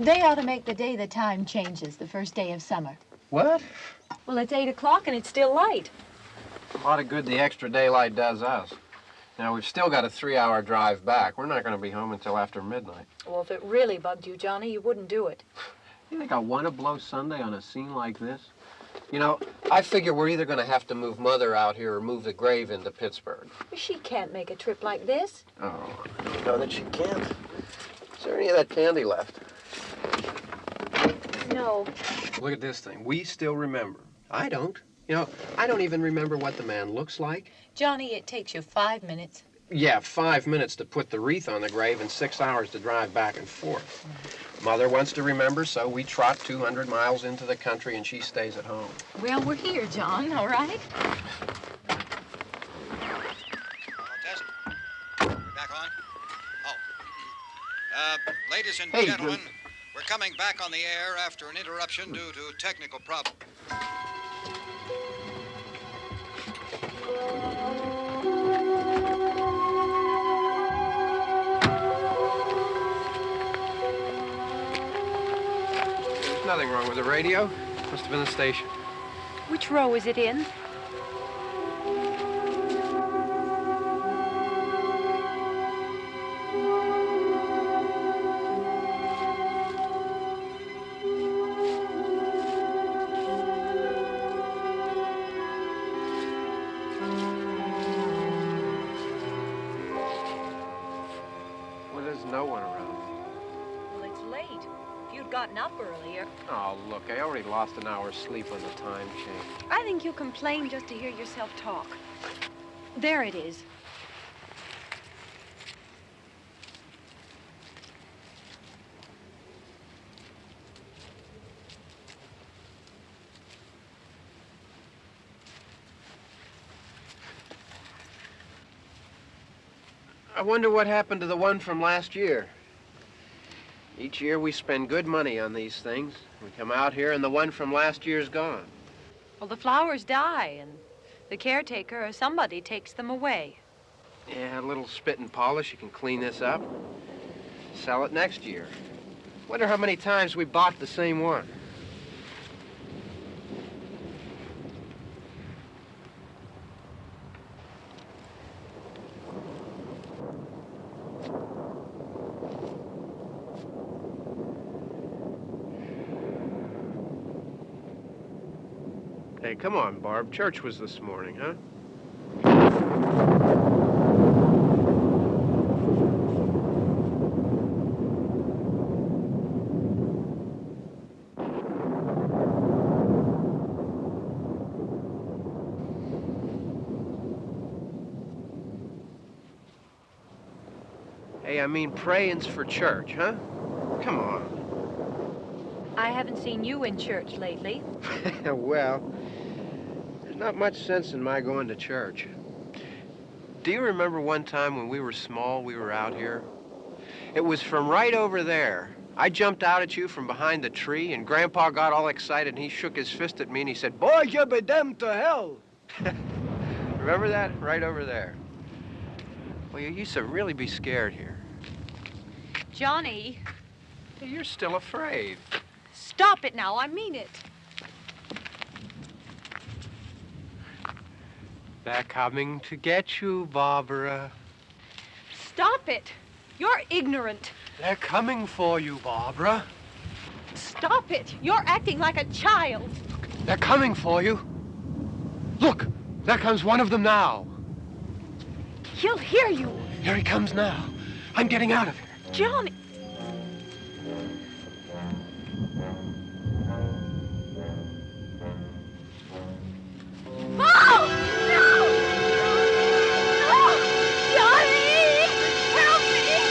They ought to make the day the time changes, the first day of summer. What? Well, it's 8 o'clock and it's still light. A lot of good the extra daylight does us. Now, we've still got a 3-hour drive back. We're not going to be home until after midnight. Well, if it really bugged you, Johnny, you wouldn't do it. You think I want to blow Sunday on a scene like this? You know, I figure we're either going to have to move Mother out here or move the grave into Pittsburgh. She can't make a trip like this. Oh, I don't know that she can't. Is there any of that candy left? No. Look at this thing. We still remember. I don't. You know, I don't even remember what the man looks like. Johnny, it takes you 5 minutes. Yeah, 5 minutes to put the wreath on the grave and 6 hours to drive back and forth. Mother wants to remember, so we trot 200 miles into the country and she stays at home. Well, we're here, John, all right? Test. We're back on? Oh. Ladies and gentlemen, we're coming back on the air after an interruption due to technical problems. There's nothing wrong with the radio. Must have been the station. Which row is it in? No one around. Well, it's late. If you'd gotten up earlier. Oh, look, I already lost an hour's sleep on the time change. I think you complain just to hear yourself talk. There it is. I wonder what happened to the one from last year. Each year we spend good money on these things. We come out here and the one from last year's gone. Well, the flowers die and the caretaker or somebody takes them away. Yeah, a little spit and polish. You can clean this up. Sell it next year. Wonder how many times we bought the same one. Hey, come on, Barb. Church was this morning, huh? Hey, I mean, praying's for church, huh? Come on. I haven't seen you in church lately. Well, there's not much sense in my going to church. Do you remember one time when we were small, we were out here? It was from right over there. I jumped out at you from behind the tree, and Grandpa got all excited, and he shook his fist at me, and he said, "Boy, you be damned to hell." Remember that? Right over there. Well, you used to really be scared here. Johnny. Hey, you're still afraid. Stop it now. I mean it. They're coming to get you, Barbara. Stop it. You're ignorant. They're coming for you, Barbara. Stop it. You're acting like a child. They're coming for you. Look, there comes one of them now. He'll hear you. Here he comes now. I'm getting out of here. Johnny. Oh! No! No! Johnny! Help me!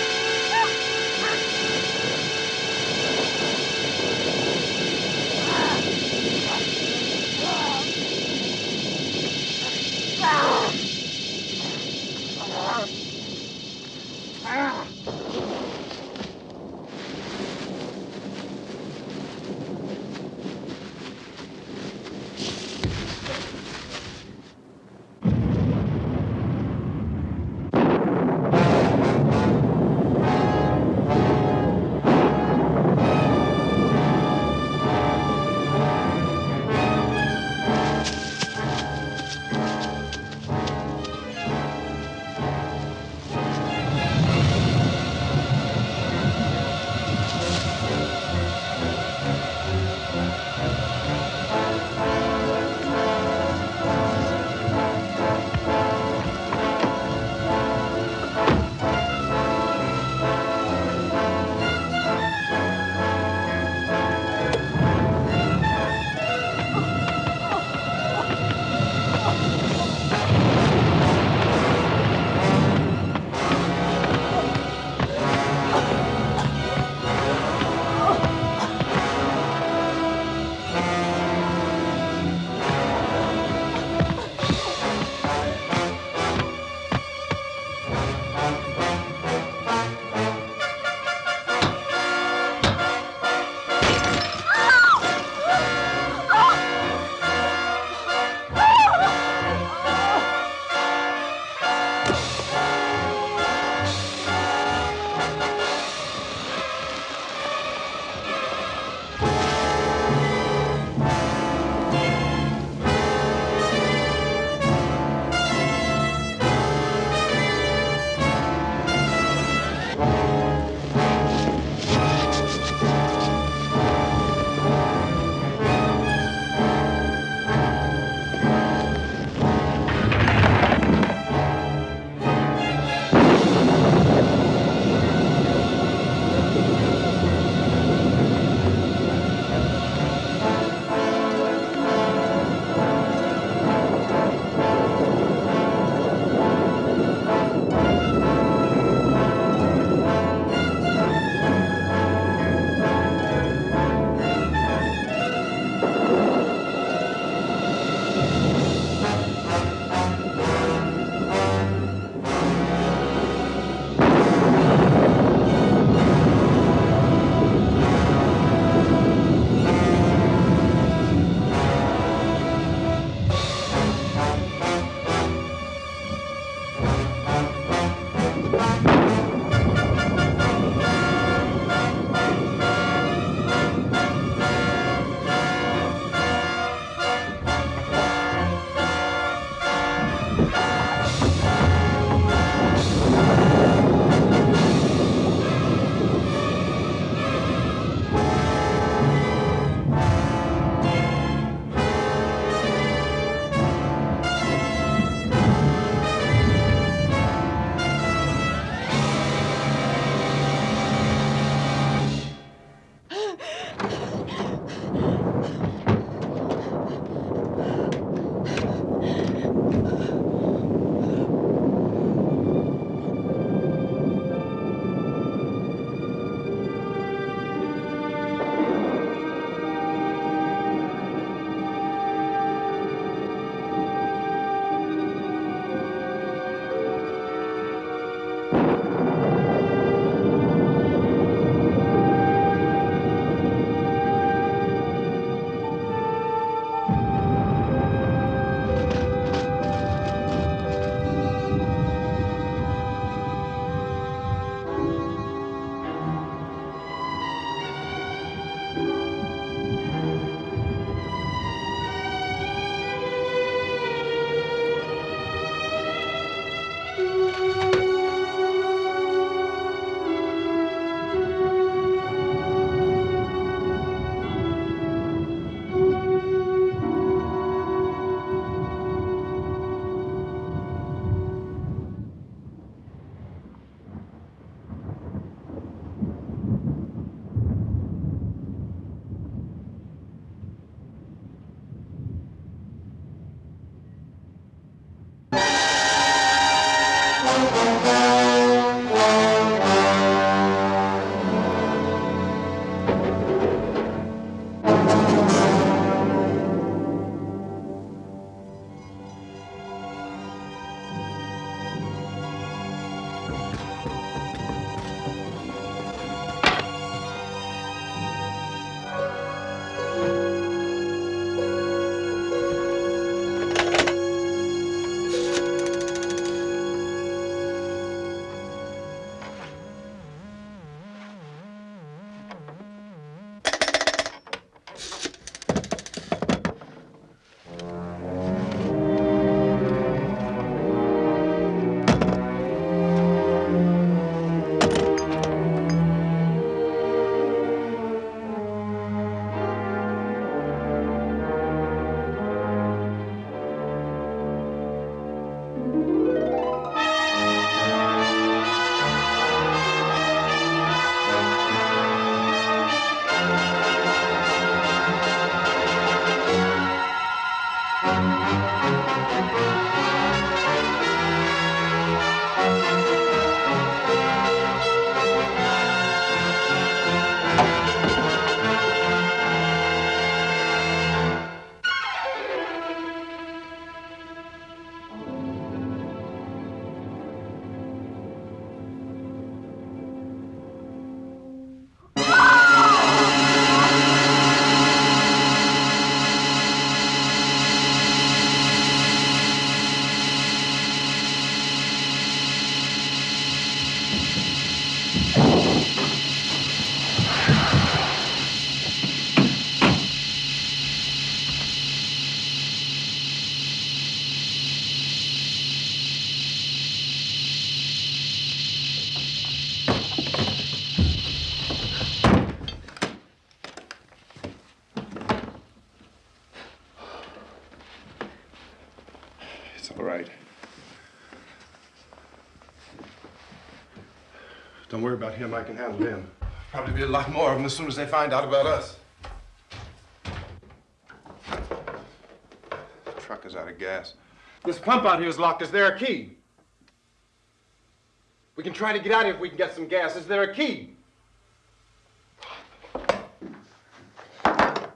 It's all right. Don't worry about him. I can handle him. Probably be a lot more of them as soon as they find out about us. The truck is out of gas. This pump out here is locked. Is there a key? We can try to get out of here if we can get some gas. Is there a key? I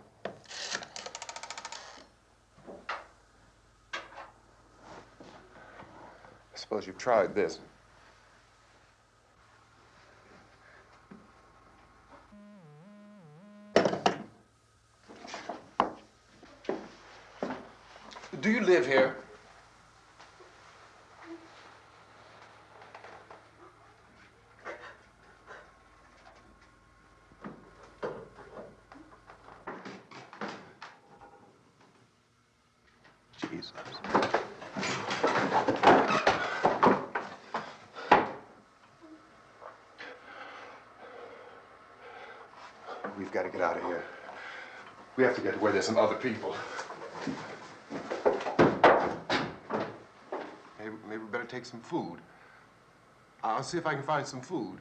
suppose you've tried this. Do you live here? Jesus. We've got to get out of here. We have to get to where there's some other people. Maybe we better take some food. I'll see if I can find some food.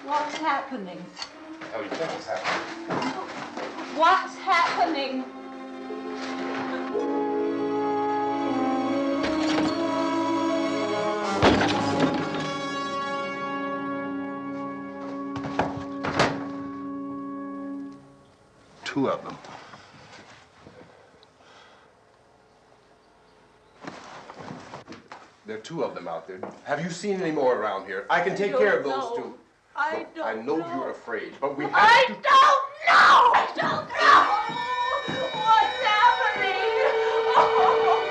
What's happening? What do you think is happening? What's happening? Two of them. There are two of them out there. Have you seen any more around here? I can take care of those two. I Look, I know you're afraid, but we have I to... don't know! I don't know! What's happening? Oh.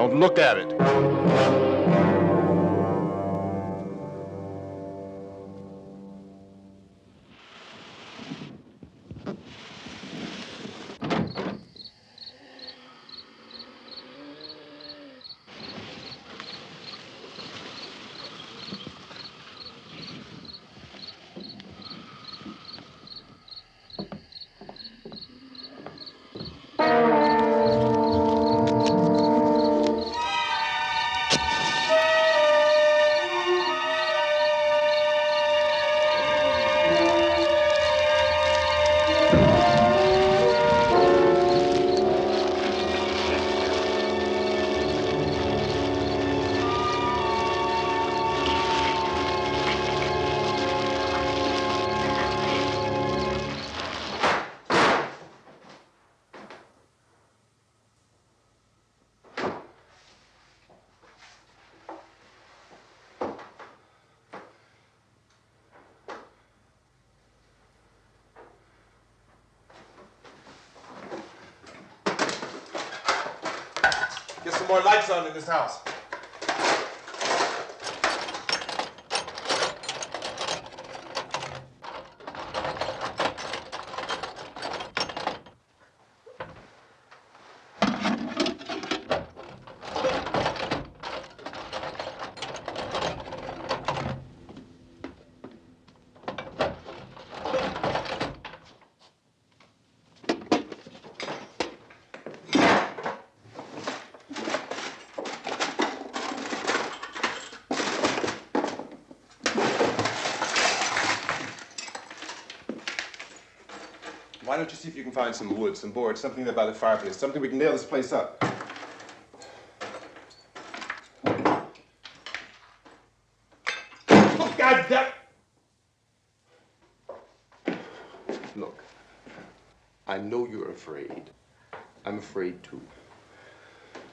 Don't look at it. Get some more lights on in this house. Why don't you see if you can find some wood, some board, something there by the fireplace, something we can nail this place up. Oh, God damn! Look, I know you're afraid. I'm afraid too.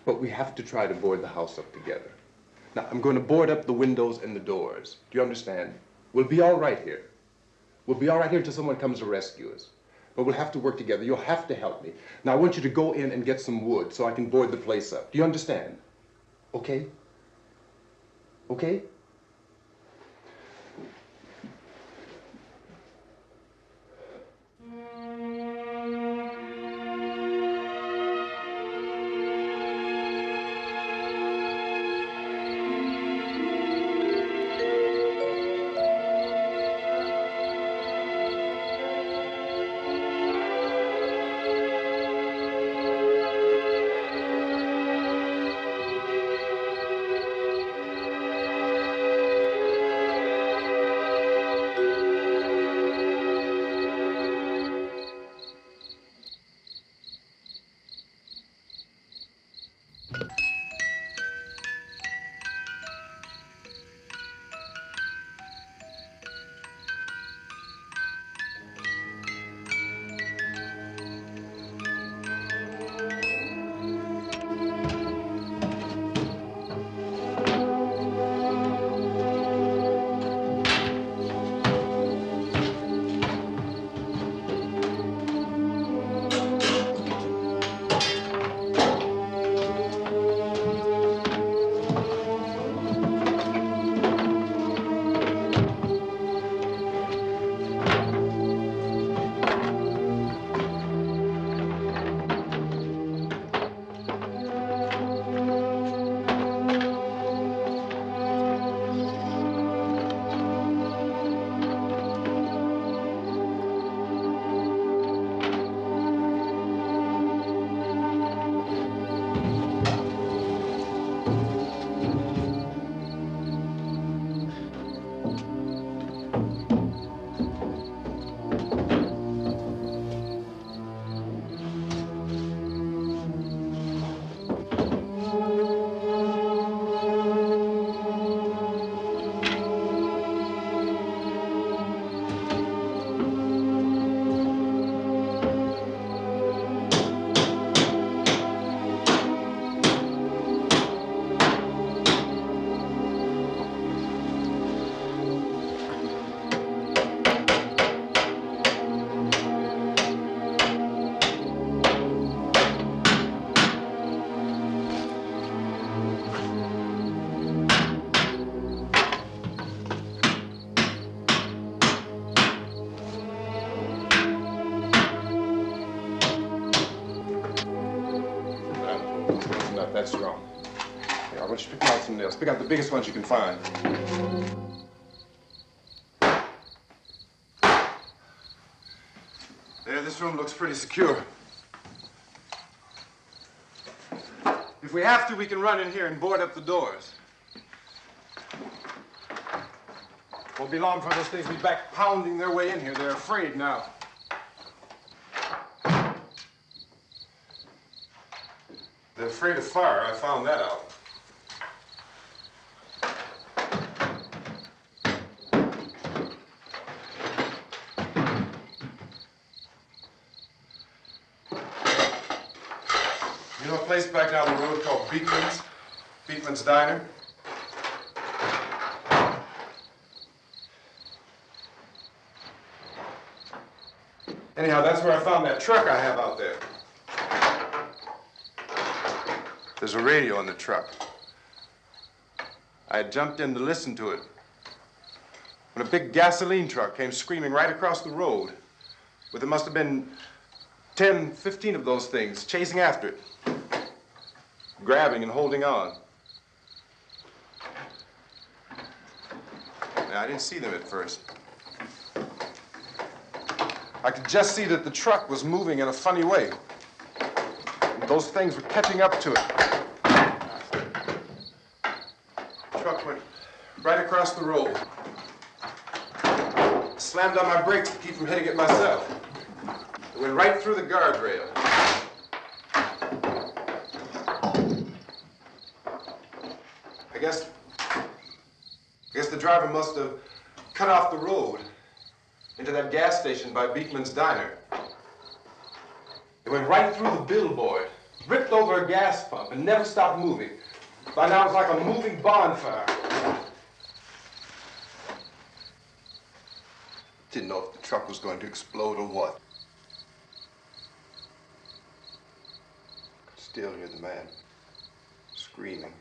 But we have to try to board the house up together. Now, I'm going to board up the windows and the doors. Do you understand? We'll be all right here. We'll be all right here until someone comes to rescue us. But we'll have to work together. You'll have to help me. Now, I want you to go in and get some wood so I can board the place up. Do you understand? Okay? Okay? that strong. Here, I want you to pick out some nails. Pick out the biggest ones you can find. There, this room looks pretty secure. If we have to, we can run in here and board up the doors. Won't be long before those things will be back pounding their way in here. They're afraid now. They're afraid of fire. I found that out. You know a place back down the road called Beekman's Diner? Anyhow, that's where I found that truck I have out there. There's a radio in the truck. I had jumped in to listen to it when a big gasoline truck came screaming right across the road with there must have been 10, 15 of those things chasing after it, grabbing and holding on. Now, I didn't see them at first. I could just see that the truck was moving in a funny way. Those things were catching up to it. The truck went right across the road. Slammed on my brakes to keep from hitting it myself. It went right through the guardrail. I guess the driver must have cut off the road into that gas station by Beekman's Diner. It went right through the billboard, ripped over a gas pump, and never stopped moving. By now, it was like a moving bonfire. Didn't know if the truck was going to explode or what. Could still hear the man screaming.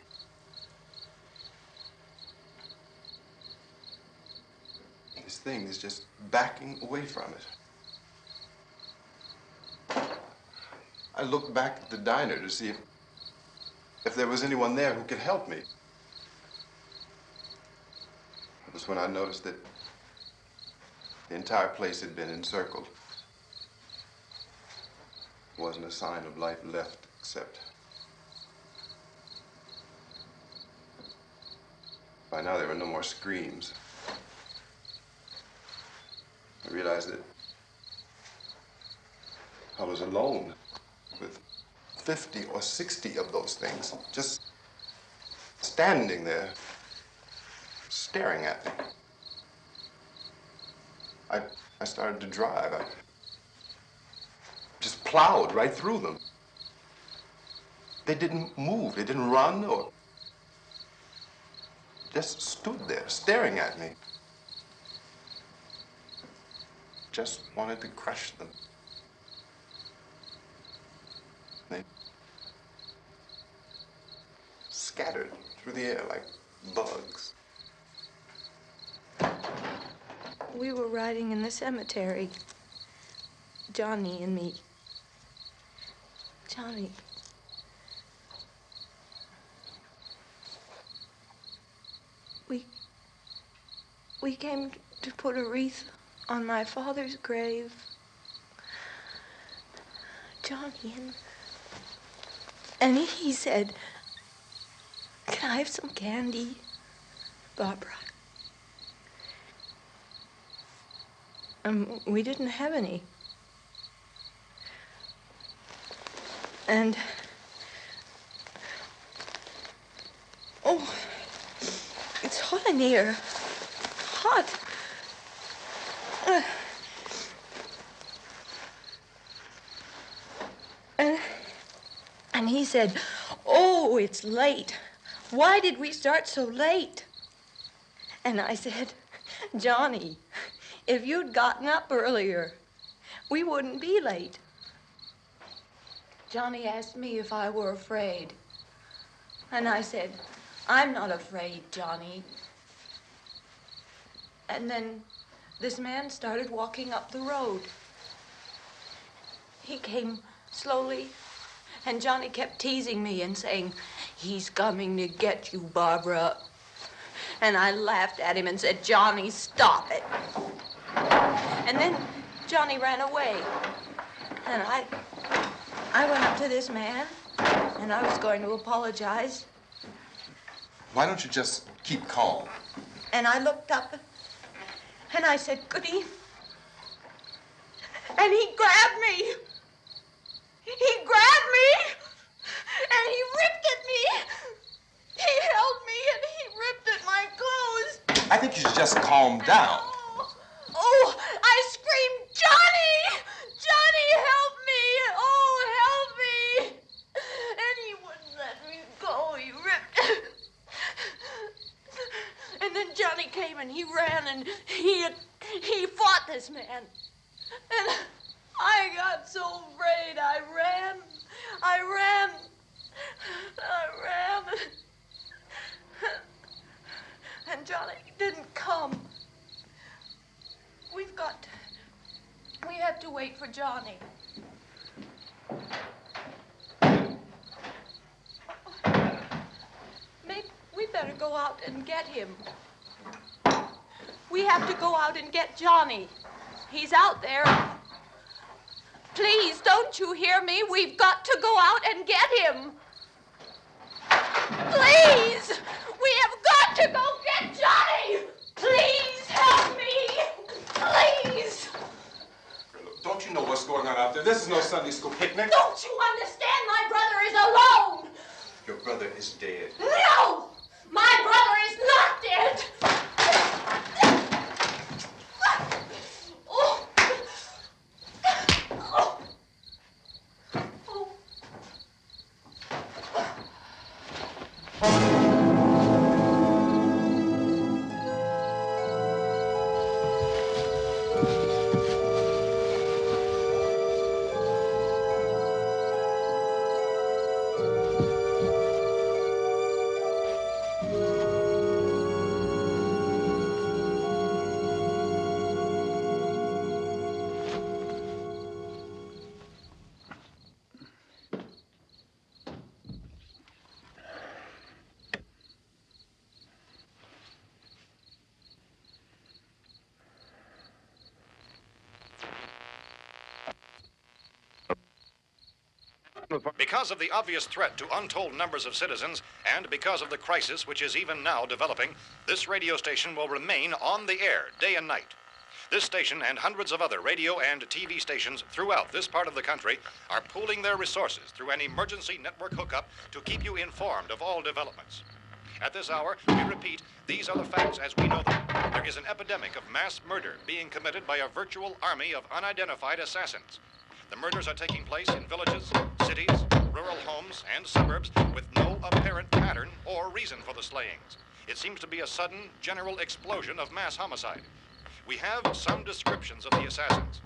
This thing is just backing away from it. I looked back at the diner to see if there was anyone there who could help me. It was when I noticed that the entire place had been encircled. There wasn't a sign of life left except by now there were no more screams. I realized that I was alone with 50 or 60 of those things, just standing there, staring at me. I started to drive. I just plowed right through them. They didn't move, they didn't run or just stood there, staring at me. Just wanted to crush them. They scattered through the air like bugs. We were riding in the cemetery, Johnny and me. Johnny. We came to put a wreath on my father's grave. Johnny, and he said, "Can I have some candy, Barbara?" We didn't have any. And, oh, it's hot in here. Hot. And he said, "Oh, it's late. Why did we start so late?" And I said, "Johnny, if you'd gotten up earlier, we wouldn't be late." Johnny asked me if I were afraid. And I said, "I'm not afraid, Johnny." And then this man started walking up the road. He came slowly And Johnny kept teasing me and saying, "He's coming to get you, Barbara." And I laughed at him and said, "Johnny, stop it." And then Johnny ran away. And I went up to this man, and I was going to apologize. Why don't you just keep calm? And I looked up, and I said, "Goody." And he grabbed me. He grabbed me, and he ripped at me. He held me, and he ripped at my clothes. I think you should just calm down. Oh, I screamed, "Johnny! Johnny, help me! Oh, help me!" And he wouldn't let me go. He ripped. And then Johnny came and he ran and he fought this man. And I got so afraid. I ran. And Johnny didn't come. We have to wait for Johnny. Maybe we better go out and get him. We have to go out and get Johnny. He's out there. Please, don't you hear me? We've got to go out and get him. Please! We have got to go get Johnny! Please help me! Please! Look, don't you know what's going on out there? This is no Sunday school picnic. Don't you understand? My brother is alone! Your brother is dead. No! My brother is not dead! Oh. Oh. Oh. Because of the obvious threat to untold numbers of citizens, and because of the crisis which is even now developing, this radio station will remain on the air day and night. This station and hundreds of other radio and TV stations throughout this part of the country are pooling their resources through an emergency network hookup to keep you informed of all developments. At this hour, we repeat, these are the facts as we know them. There is an epidemic of mass murder being committed by a virtual army of unidentified assassins. The murders are taking place in villages, cities, rural homes, and suburbs with no apparent pattern or reason for the slayings. It seems to be a sudden, general explosion of mass homicide. We have some descriptions of the assassins.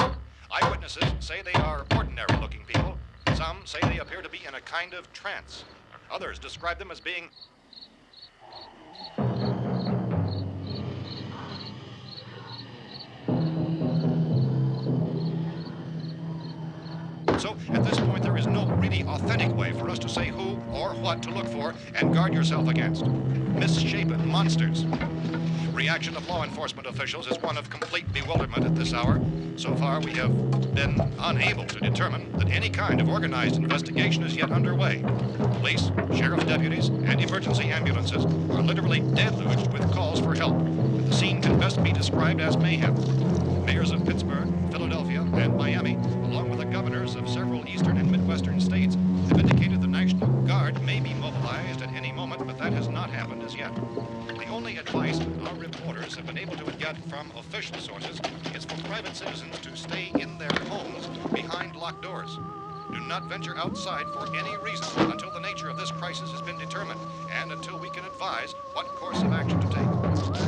Eyewitnesses say they are ordinary-looking people. Some say they appear to be in a kind of trance. Others describe them as being So, at this point, there is no really authentic way for us to say who or what to look for and guard yourself against. Misshapen monsters. Reaction of law enforcement officials is one of complete bewilderment at this hour. So far, we have been unable to determine that any kind of organized investigation is yet underway. Police, sheriff's deputies, and emergency ambulances are literally deluged with calls for help. The scene can best be described as mayhem. Mayors of Pittsburgh, Philadelphia, and Miami, along with the governors of several eastern and midwestern states, have indicated the National Guard may be mobilized at any moment, but that has not happened as yet. The only advice our reporters have been able to get from official sources is for private citizens to stay in their homes behind locked doors. Do not venture outside for any reason until the nature of this crisis has been determined and until we can advise what course of action to take.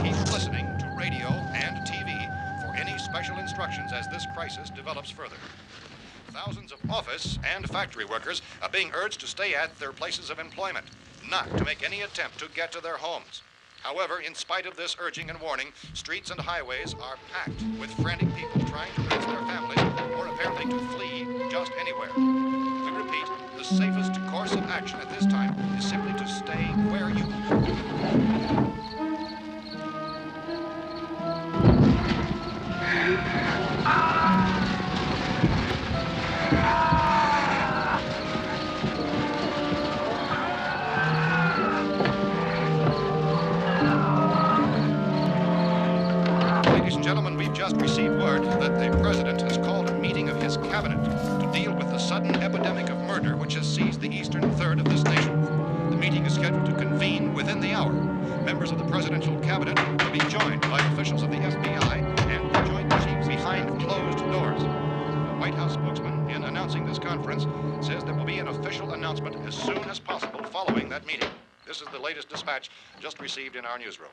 Keep listening to radio and TV for any special instructions as this crisis develops further. Thousands of office and factory workers are being urged to stay at their places of employment, not to make any attempt to get to their homes. However, in spite of this urging and warning, streets and highways are packed with frantic people trying to raise their families or apparently to flee just anywhere. We repeat, the safest course of action at this time is simply to stay where you Ladies and gentlemen, we've just received word that the President has called a meeting of his cabinet to deal with the sudden epidemic of murder which has seized the eastern third of this nation. The meeting is scheduled to convene within the hour. Members of the presidential cabinet will be joined by officials of the FBI and the Joint Chiefs behind closed doors. The White House spokesman, in announcing this conference, says there will be an official announcement as soon as possible following that meeting. This is the latest dispatch just received in our newsroom.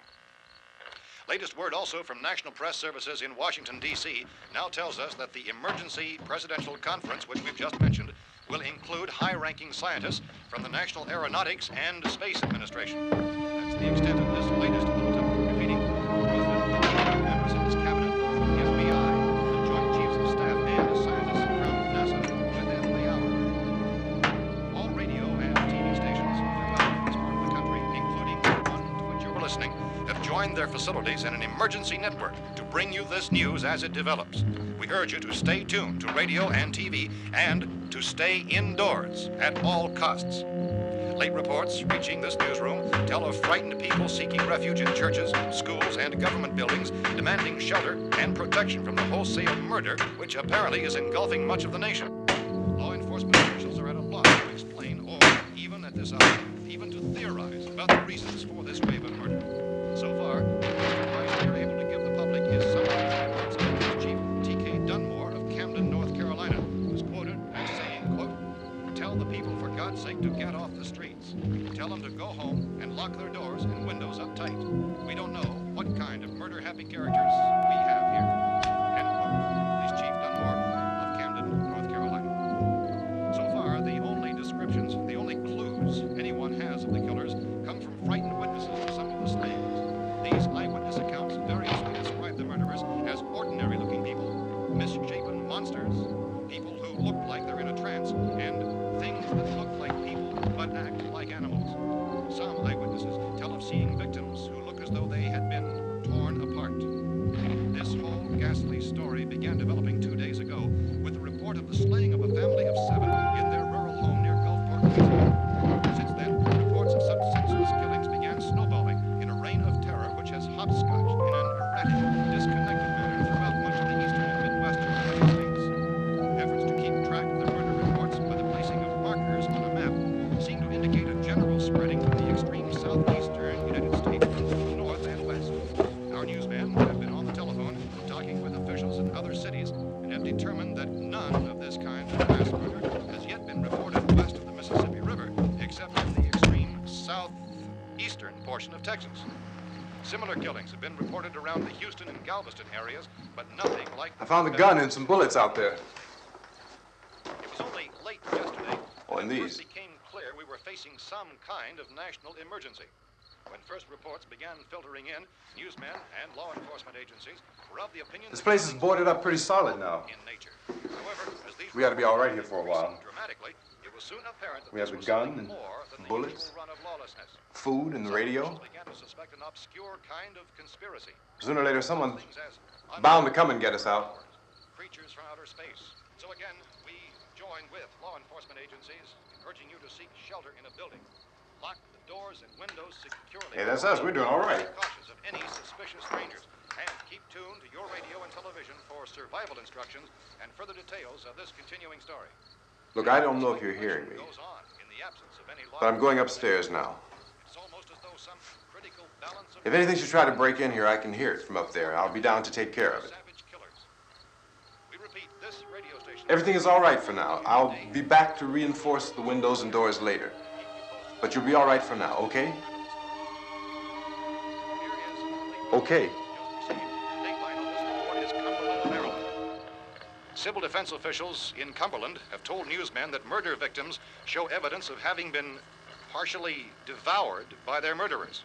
Latest word also from National Press Services in Washington, D.C. now tells us that the emergency presidential conference, which we've just mentioned, will include high-ranking scientists from the National Aeronautics and Space Administration. That's the extent of this latest bulletin. Repeating, the President, members of his cabinet, the FBI, the Joint Chiefs of Staff, and scientists from NASA within the hour. All radio and TV stations throughout this part of the country, including the one to which you're listening, have joined their facilities in an emergency network to bring you this news as it develops. We urge you to stay tuned to radio and TV and to stay indoors at all costs. Late reports reaching this newsroom tell of frightened people seeking refuge in churches, schools, and government buildings, demanding shelter and protection from the wholesale murder which apparently is engulfing much of the nation. Law enforcement officials are at a loss to explain or, even at this hour, even to theorize about the reasons for this wave of murder. So far, the advice we are able to give the public is summarized by Police Chief T.K. Dunmore of Camden, North Carolina, who's quoted as saying, quote, "Tell the people for God's sake to get off the streets. Tell them to go home and lock their doors and windows up tight. We don't know what kind of murder-happy characters we have here." End quote. Police Chief Dunmore of Camden, North Carolina. So far, the only descriptions, the only clues anyone has of the killers come from frightened witnesses of some of the slayings. These eyewitness accounts variously describe the murderers as ordinary-looking people, misshapen monsters, people who look like they're in a trance, and things that look like people but act like animals. Some eyewitnesses tell of seeing victims who look as though they had been torn apart. This whole ghastly story began developing 2 days ago with the report of the slaying of a family of 7 in their rural home near Gulfport, Louisiana. Since then, reports of such senseless killings began snowballing in a reign of terror which has hopscotched in an erratic, disconnected manner throughout much of the eastern and midwestern United States. Efforts to keep track of the murder reports by the placing of markers on a map seem to indicate a general spreading from the extreme southeastern United States to the north and west. Our newsmen have been on the telephone talking with officials in other cities and have determined that none of this kind of mass murder has yet been reported west of the Mississippi River, except in the extreme southeastern portion of Texas. Similar killings have been reported around the Houston and Galveston areas, but nothing like... I found a gun and some bullets out there. It was only late yesterday Oh, and when it these. first became clear we were facing some kind of national emergency. When first reports began filtering in, newsmen and law enforcement agencies were of the opinion This that place is killings boarded were up pretty solid now. in nature. However, as these We ought to be all right here reports for a while. increased dramatically, it was soon apparent that We have this the was gun something and more than the bullets, usual run of lawlessness. food and the Some radio. officials began to suspect an obscure kind of conspiracy. Sooner or later, someone's Things as bound to come and get us out. creatures from outer space. So again, we join with law enforcement agencies in urging you to seek shelter in a building. Lock the doors and windows securely. Hey, that's us. We're doing all right. Be cautious of any suspicious strangers. And keep tuned to your radio and television for survival instructions and further details of this continuing story. Look, I don't know if you're hearing me, Goes on in the absence of any law. but I'm going upstairs now. It's almost as though some critical balance of If anything should try to break in here, I can hear it from up there. I'll be down to take care of it. savage killers. We repeat, this radio station. Everything is all right for now. I'll be back to reinforce the windows and doors later. But you'll be all right for now, okay? Okay. Civil defense officials in Cumberland have told newsmen that murder victims show evidence of having been partially devoured by their murderers.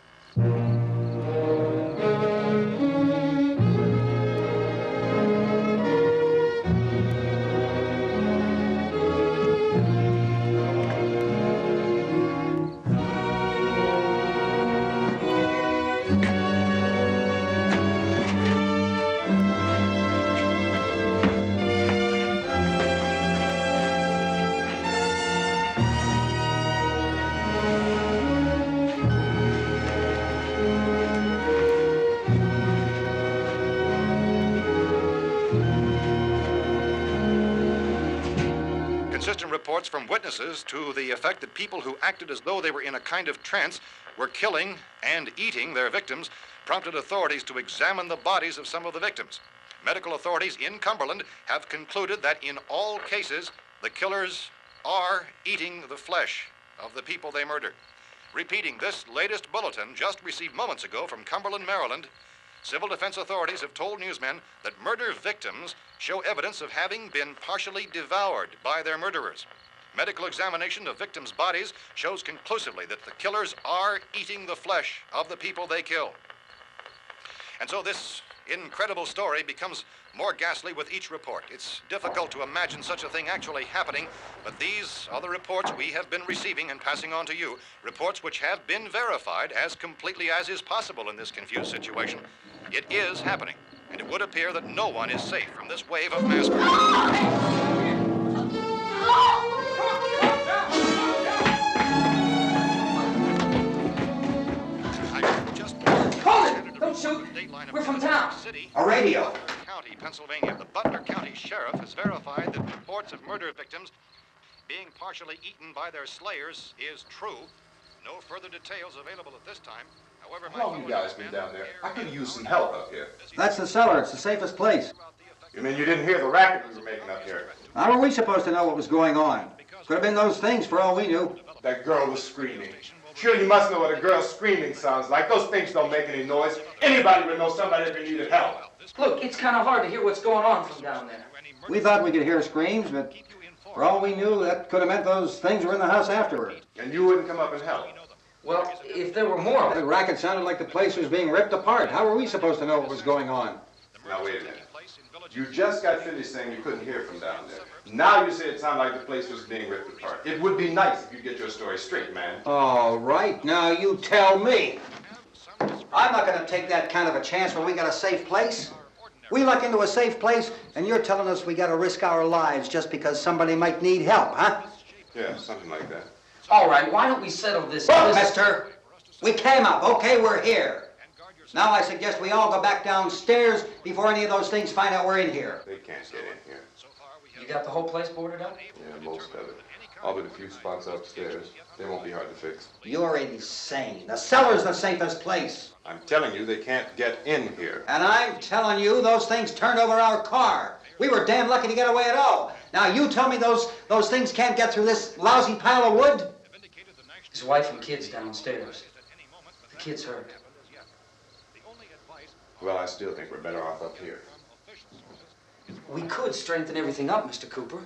consistent reports from witnesses to the effect that people who acted as though they were in a kind of trance were killing and eating their victims prompted authorities to examine the bodies of some of the victims. Medical authorities in Cumberland have concluded that in all cases, the killers are eating the flesh of the people they murdered. Repeating this latest bulletin just received moments ago from Cumberland, Maryland, civil defense authorities have told newsmen that murder victims show evidence of having been partially devoured by their murderers. Medical examination of victims' bodies shows conclusively that the killers are eating the flesh of the people they kill. And so this incredible story becomes more ghastly with each report. It's difficult to imagine such a thing actually happening, but these are the reports we have been receiving and passing on to you, reports which have been verified as completely as is possible in this confused situation. It is happening, and it would appear that no one is safe from this wave of mass murder. Don't shoot! We're from town. A radio. County, Pennsylvania. The Butler County Sheriff has verified that reports of murder victims being partially eaten by their slayers is true. No further details available at this time. However, How long you guys been down there? I could use some help up here. That's the cellar. It's the safest place. You mean you didn't hear the racket we were making up here? How were we supposed to know what was going on? Could have been those things for all we knew. That girl was screaming. Sure, you must know what a girl screaming sounds like. Those things don't make any noise. Anybody would know somebody ever needed help. Look, it's kind of hard to hear what's going on from down there. We thought we could hear screams, but for all we knew, that could have meant those things were in the house afterward. And you wouldn't come up and help? Well, if there were more of The it. racket sounded like the place was being ripped apart. How were we supposed to know what was going on? Now, wait a minute. You just got finished saying you couldn't hear from down there. Now you say it sounded like the place was being ripped apart. It would be nice if you get your story straight, man. All right, now you tell me. I'm not going to take that kind of a chance when we got a safe place. We luck into a safe place, and you're telling us we got to risk our lives just because somebody might need help, huh? Yeah, something like that. All right, why don't we settle this? Look, mister, we came up, okay, we're here. Now I suggest we all go back downstairs before any of those things find out we're in here. They can't get in here. You got the whole place boarded up? Yeah, most of it. All but a few spots upstairs. They won't be hard to fix. You're insane. The cellar's the safest place. I'm telling you, they can't get in here. And I'm telling you, those things turned over our car. We were damn lucky to get away at all. Now you tell me those things can't get through this lousy pile of wood? His wife and kids downstairs. The kid's hurt. Well, I still think we're better off up here. We could strengthen everything up, Mr. Cooper.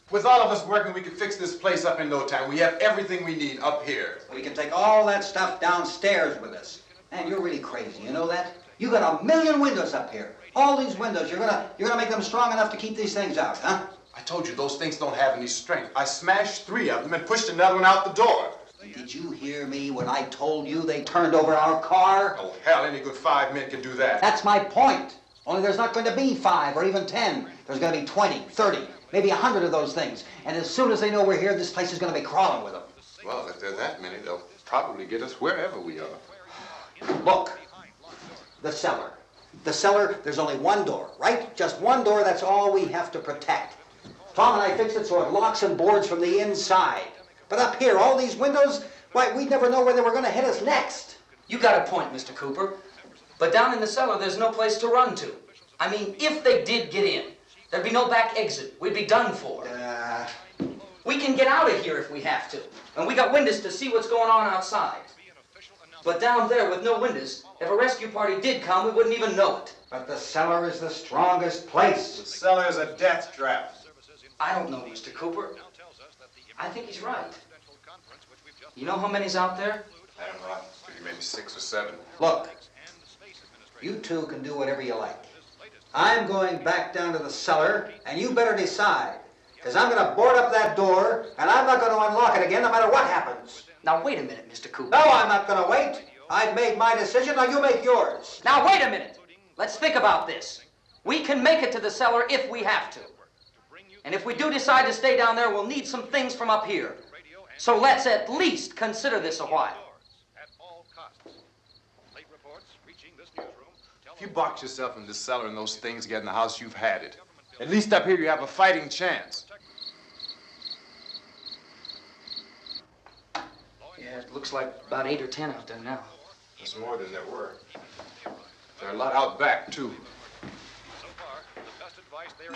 With all of us working, we could fix this place up in no time. We have everything we need up here. We can take all that stuff downstairs with us. Man, you're really crazy, you know that? You got 1 million windows up here. All these windows, you're gonna make them strong enough to keep these things out, huh? I told you, those things don't have any strength. I smashed 3 of them and pushed another one out the door. Did you hear me when I told you they turned over our car? Oh, hell, any good 5 men can do that. That's my point. Only there's not going to be 5 or even 10. There's going to be 20, 30, maybe 100 of those things. And as soon as they know we're here, this place is going to be crawling with them. Well, if there are that many, they'll probably get us wherever we are. Look, the cellar. The cellar, there's only one door, right? Just one door, that's all we have to protect. Tom and I fixed it so it locks and boards from the inside. But up here, all these windows, why, we'd never know where they were going to hit us next. You got a point, Mr. Cooper. But down in the cellar, there's no place to run to. I mean, if they did get in, there'd be no back exit. We'd be done for. We can get out of here if we have to. And we got windows to see what's going on outside. But down there with no windows, if a rescue party did come, we wouldn't even know it. But the cellar is the strongest place. The cellar is a death trap. I don't know, Mr. Cooper. I think he's right. You know how many's out there? I don't know. Maybe 6 or 7. Look, you two can do whatever you like. I'm going back down to the cellar, and you better decide. Because I'm going to board up that door, and I'm not going to unlock it again no matter what happens. Now, wait a minute, Mr. Cooper. No, I'm not going to wait. I've made my decision, now you make yours. Now, wait a minute. Let's think about this. We can make it to the cellar if we have to. And if we do decide to stay down there, we'll need some things from up here. So let's at least consider this a while. If you box yourself in this cellar and those things get in the house, you've had it. At least up here you have a fighting chance. Looks like about 8 or 10 out there now. There's more than there were. There are a lot out back, too. So far, the best advice there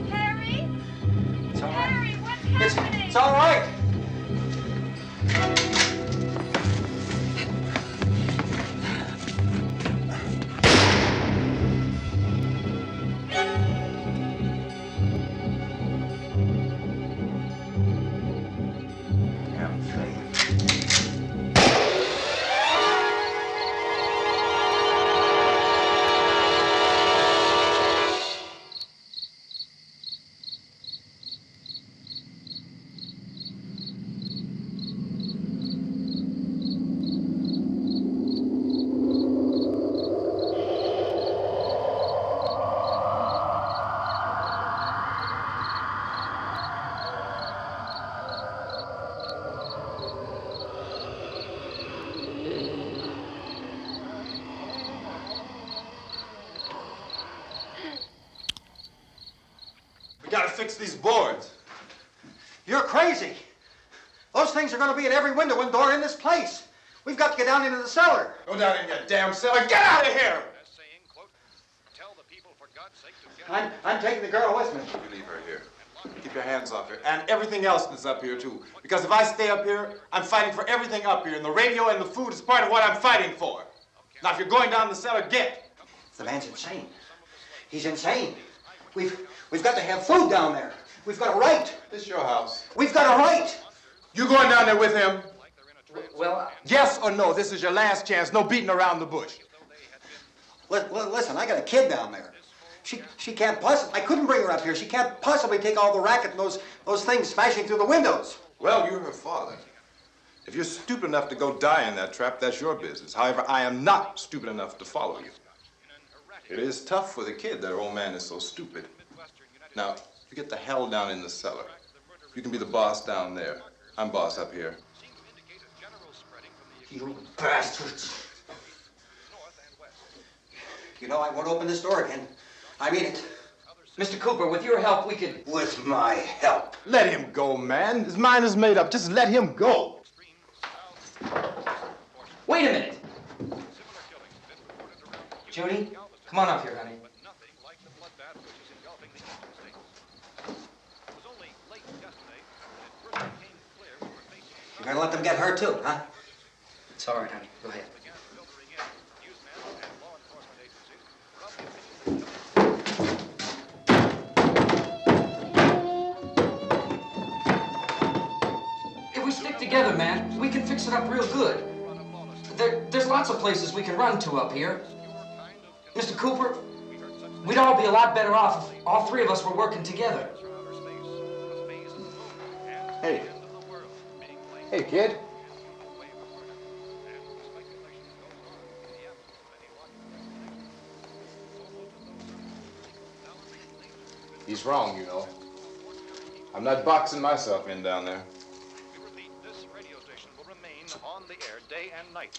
Harry? It's all right. Harry, what's happening? It's all right. Damn thing. We gotta fix these boards. You're crazy. Those things are going to be in every window and door in this place. We've got to get down into the cellar. Go down in your damn cellar. Get out of here! As saying, quote, tell the people for God's sake to get I'm taking the girl with me. You leave her here. Keep your hands off her. And everything else that's up here, too. Because if I stay up here, I'm fighting for everything up here. And the radio and the food is part of what I'm fighting for. Now, if you're going down the cellar, get. The man's insane. He's insane. We've got to have food down there. We've got a right. This is your house. We've got a right. You going down there with him? Well, Yes or no? This is your last chance. No beating around the bush. Listen, I got a kid down there. She can't possibly. I couldn't bring her up here. She can't possibly take all the racket and those things smashing through the windows. Well, you're her father. If you're stupid enough to go die in that trap, that's your business. However, I am not stupid enough to follow you. It is tough for the kid that her old man is so stupid. Now, you get the hell down in the cellar. You can be the boss down there. I'm boss up here. You bastards. You know, I won't open this door again. I mean it. Mr. Cooper, with your help, we could... With my help. Let him go, man. His mind is made up. Just let him go. Wait a minute. Judy, come on up here, honey. You're gonna let them get hurt too, huh? It's all right, honey. Go ahead. If we stick together, man, we can fix it up real good. There's lots of places we can run to up here. Mr. Cooper, we'd all be a lot better off if all three of us were working together. Hey. Hey, kid. He's wrong, you know. I'm not boxing myself in down there. We repeat, this radio station will remain on the air day and night.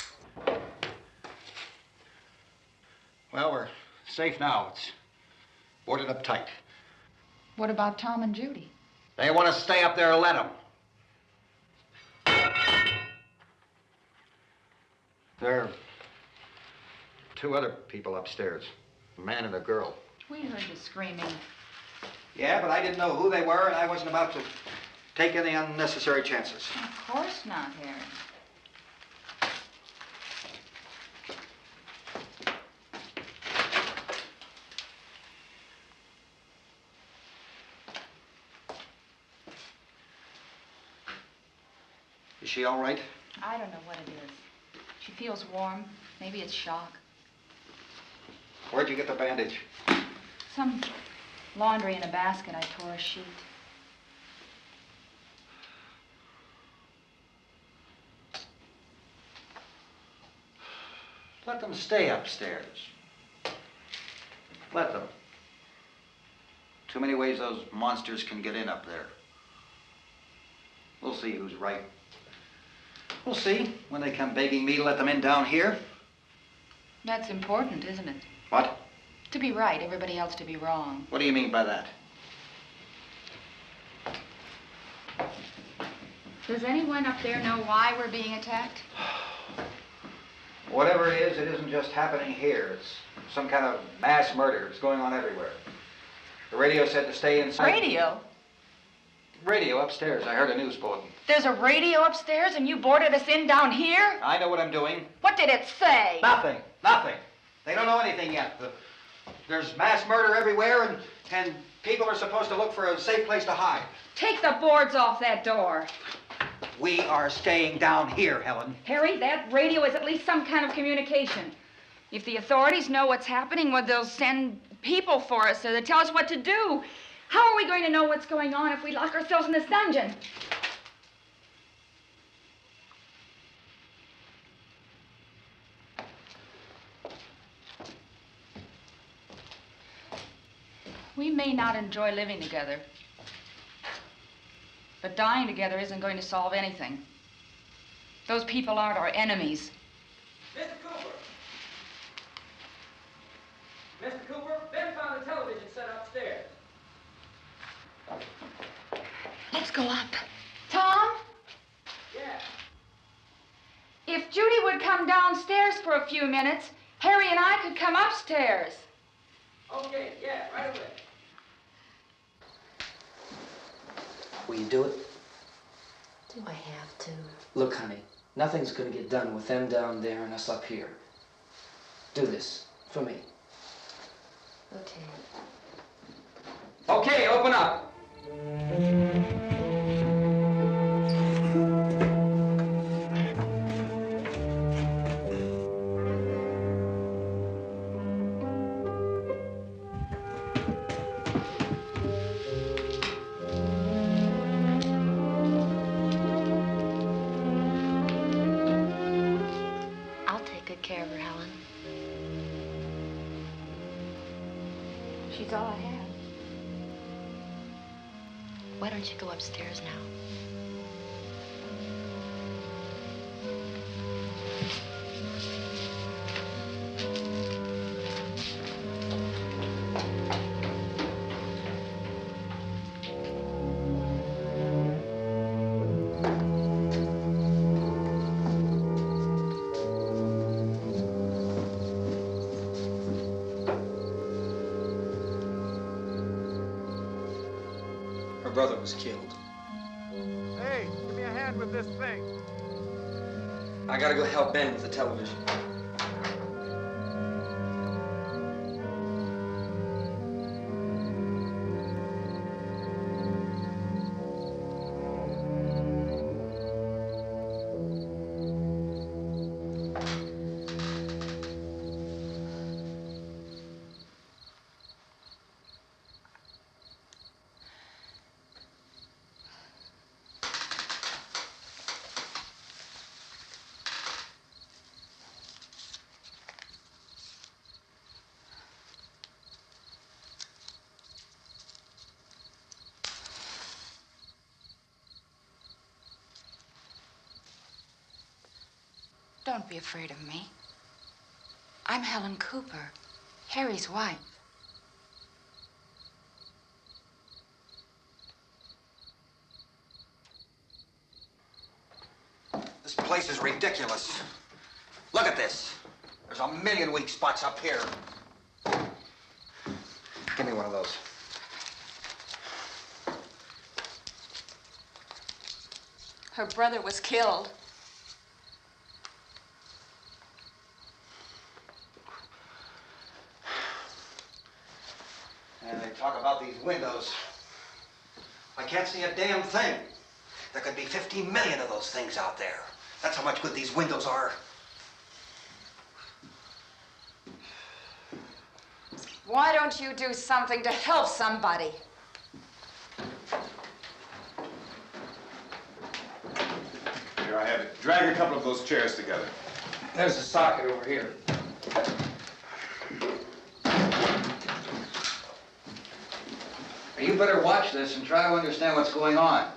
Well, we're safe now. It's boarded up tight. What about Tom and Judy? They want to stay up there, let them. There are two other people upstairs, a man and a girl. We heard you screaming. Yeah, but I didn't know who they were, and I wasn't about to take any unnecessary chances. Of course not, Harry. Is she all right? I don't know what it is. She feels warm. Maybe it's shock. Where'd you get the bandage? Some laundry in a basket. I tore a sheet. Let them stay upstairs. Let them. Too many ways those monsters can get in up there. We'll see who's right. We'll see when they come begging me to let them in down here. That's important, isn't it? What? To be right, everybody else to be wrong. What do you mean by that? Does anyone up there know why we're being attacked? Whatever it isn't just happening here. It's some kind of mass murder. It's going on everywhere. The radio said to stay inside. Radio? Radio upstairs. I heard a news bulletin. There's a radio upstairs and you boarded us in down here? I know what I'm doing. What did it say? Nothing. Nothing. They don't know anything yet. There's mass murder everywhere and people are supposed to look for a safe place to hide. Take the boards off that door. We are staying down here, Helen. Harry, that radio is at least some kind of communication. If the authorities know what's happening, well, they'll send people for us so they tell us what to do. How are we going to know what's going on if we lock ourselves in this dungeon? We may not enjoy living together, but dying together isn't going to solve anything. Those people aren't our enemies. Mr. Cooper! Mr. Cooper, Ben found a television set upstairs. Let's go up. Tom? Yeah. If Judy would come downstairs for a few minutes, Harry and I could come upstairs. Okay, yeah, right away. Will you do it? Do I have to? Look, honey, nothing's gonna get done with them down there and us up here. Do this for me. Okay. Okay, open up. I'll take good care of her, Helen. She's all I have. Why don't you go upstairs now? Her brother was killed. Hey, give me a hand with this thing. I gotta go help Ben with the television. Don't be afraid of me. I'm Helen Cooper, Harry's wife. This place is ridiculous. Look at this. There's a million weak spots up here. Give me one of those. Her brother was killed. And they talk about these windows. I can't see a damn thing. There could be 15 million of those things out there. That's how much good these windows are. Why don't you do something to help somebody? Here I have it. Drag a couple of those chairs together. There's a socket over here. You better watch this and try to understand what's going on.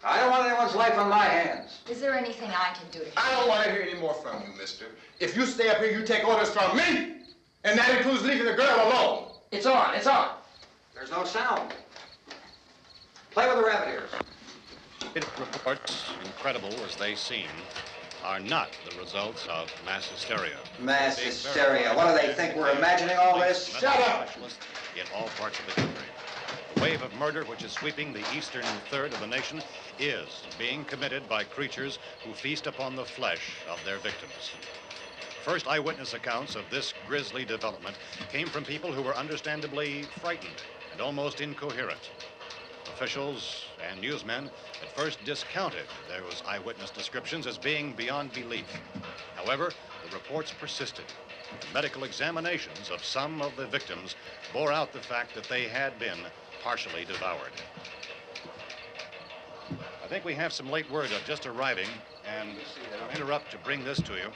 I don't want anyone's life on my hands. Is there anything I can do to help? I don't want to hear any more from you, mister. If you stay up here, you take orders from me. And that includes leaving the girl alone. It's on, it's on. There's no sound. Play with the rabbit ears. Reports, incredible as they seem, are not the results of mass hysteria. Mass hysteria. What do they think? We're imagining all this? Shut up! In all parts of the country. The wave of murder which is sweeping the eastern third of the nation is being committed by creatures who feast upon the flesh of their victims. First eyewitness accounts of this grisly development came from people who were understandably frightened and almost incoherent. Officials and newsmen at first discounted those eyewitness descriptions as being beyond belief. However, the reports persisted. Medical examinations of some of the victims bore out the fact that they had been partially devoured. I think we have some late word just arriving, and I'll interrupt to bring this to you.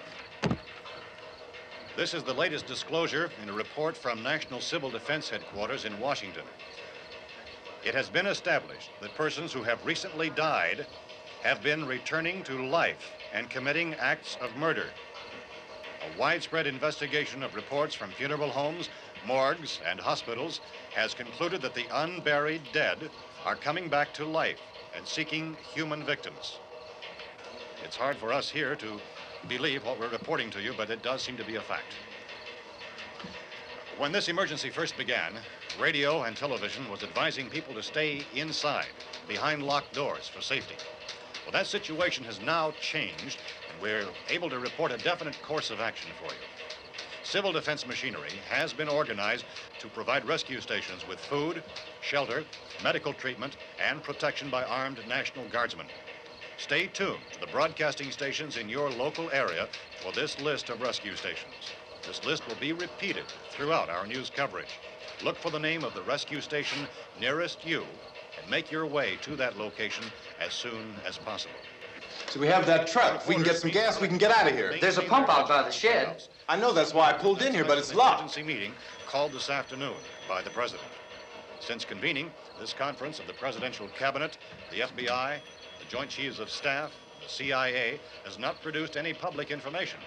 This is the latest disclosure in a report from National Civil Defense Headquarters in Washington. It has been established that persons who have recently died have been returning to life and committing acts of murder. A widespread investigation of reports from funeral homes, morgues, and hospitals has concluded that the unburied dead are coming back to life and seeking human victims. It's hard for us here to believe what we're reporting to you, but it does seem to be a fact. When this emergency first began, radio and television was advising people to stay inside, behind locked doors for safety. Well, that situation has now changed, and we're able to report a definite course of action for you. Civil defense machinery has been organized to provide rescue stations with food, shelter, medical treatment, and protection by armed National Guardsmen. Stay tuned to the broadcasting stations in your local area for this list of rescue stations. This list will be repeated throughout our news coverage. Look for the name of the rescue station nearest you and make your way to that location as soon as possible. So we have that truck. We can get some gas, we can get out of here. There's a pump out by the shed. I know, that's why I pulled in here, but it's locked. Emergency meeting called this afternoon by the president. Since convening this conference of the presidential cabinet, the FBI, the Joint Chiefs of Staff, the CIA has not produced any public information.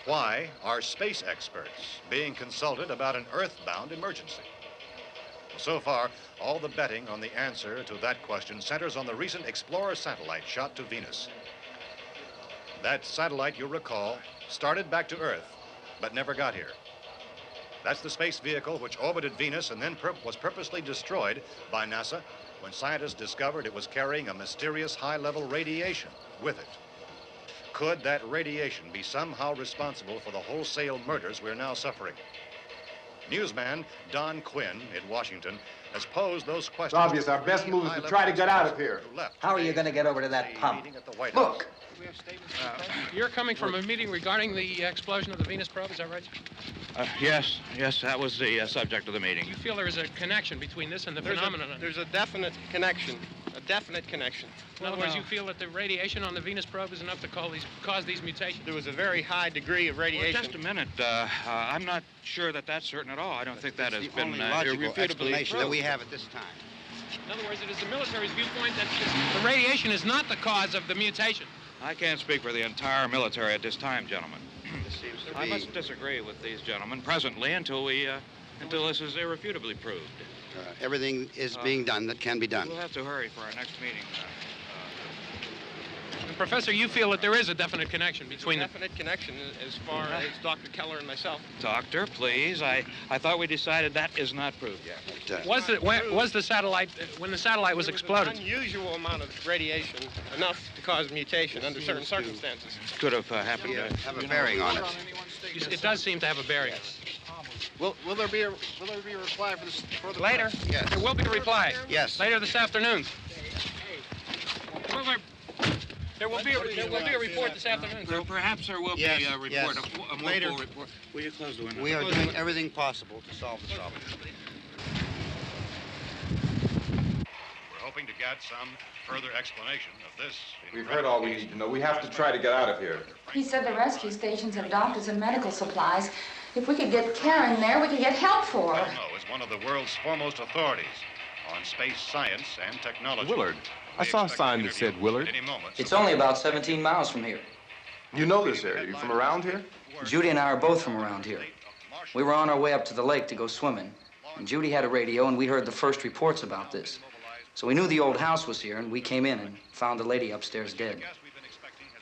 Why are space experts being consulted about an earthbound emergency? So far, all the betting on the answer to that question centers on the recent Explorer satellite shot to Venus. That satellite, you'll recall, started back to Earth, but never got here. That's the space vehicle which orbited Venus and then was purposely destroyed by NASA when scientists discovered it was carrying a mysterious high-level radiation with it. Could that radiation be somehow responsible for the wholesale murders we're now suffering? Newsman Don Quinn in Washington has posed those questions. It's obvious our best move is to try to get out of here. How are you going to get over to that pump? Look! You're coming from a meeting regarding the explosion of the Venus probe, is that right? Yes, that was the subject of the meeting. You feel there is a connection between this and the phenomenon? There's a definite connection. In other words, you feel that the radiation on the Venus probe is enough to cause these mutations? There was a very high degree of radiation. Well, just a minute. I'm not sure that that's certain at all. I don't think that has been logical explanation that we have at this time. In other words, it is the military's viewpoint that the radiation is not the cause of the mutation. I can't speak for the entire military at this time, gentlemen. This seems to I be... must disagree with these gentlemen presently until this is irrefutably proved. everything is being done that can be done. We'll have to hurry for our next meeting. And Professor, you feel that there is a definite connection between them? Definite connection as far as Dr. Keller and myself. Doctor, please. I thought we decided that is not proved yet. Was the satellite, when the satellite was exploded? An unusual amount of radiation, enough to cause mutation under certain circumstances. Could have happened. Have a bearing on it. It does seem to have a bearing. Will there be a reply for this further? Later? Yes. There will be a reply. Yes. Later this afternoon. There will be a report this afternoon. Well, perhaps there will be a report, yes. a more Later. full report. Will you close the window? We are doing everything possible to solve the problem. We're hoping to get some further explanation of this. We've heard all we need to know. We have to try to get out of here. He said the rescue stations have doctors and medical supplies. If we could get care in there, we could get help for her. Romero is one of the world's foremost authorities on space science and technology. Willard. I saw a sign that said Willard. It's only about 17 miles from here. You know this area. You from around here? Judy and I are both from around here. We were on our way up to the lake to go swimming, and Judy had a radio, and we heard the first reports about this. So we knew the old house was here, and we came in and found the lady upstairs dead.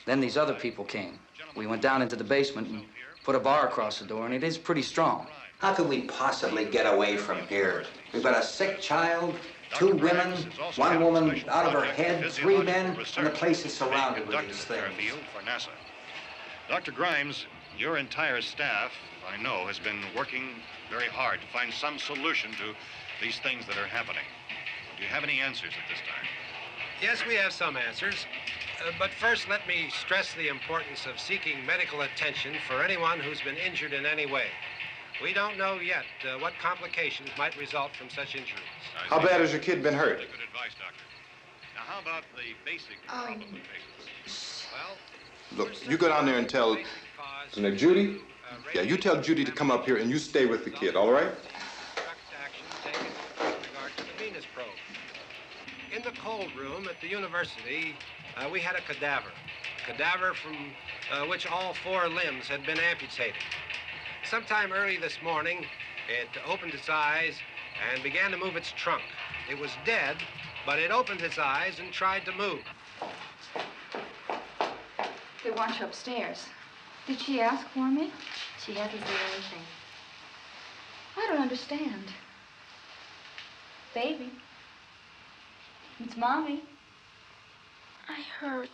Then these other people came. We went down into the basement and put a bar across the door, and it is pretty strong. How could we possibly get away from here? We've got a sick child, 2 women, 1 woman out of her head, 3 men, and the place is surrounded with these things. For NASA. Dr. Grimes, your entire staff, I know, has been working very hard to find some solution to these things that are happening. Do you have any answers at this time? Yes, we have some answers. But first, let me stress the importance of seeking medical attention for anyone who's been injured in any way. We don't know yet what complications might result from such injuries. How bad has your kid been hurt? Good advice, Doctor. Now, how about the basic problem of patients? Well, Look, you go down there and tell... Now, Judy? Yeah, you tell Judy to come up here and you stay with the kid, all right? Action taken with regard to the Venus probe. In the cold room at the university, we had a cadaver from which all 4 limbs had been amputated. Sometime early this morning, it opened its eyes and began to move its trunk. It was dead, but it opened its eyes and tried to move. They want you upstairs. Did she ask for me? She hasn't said anything. I don't understand. Baby. It's Mommy. I heard.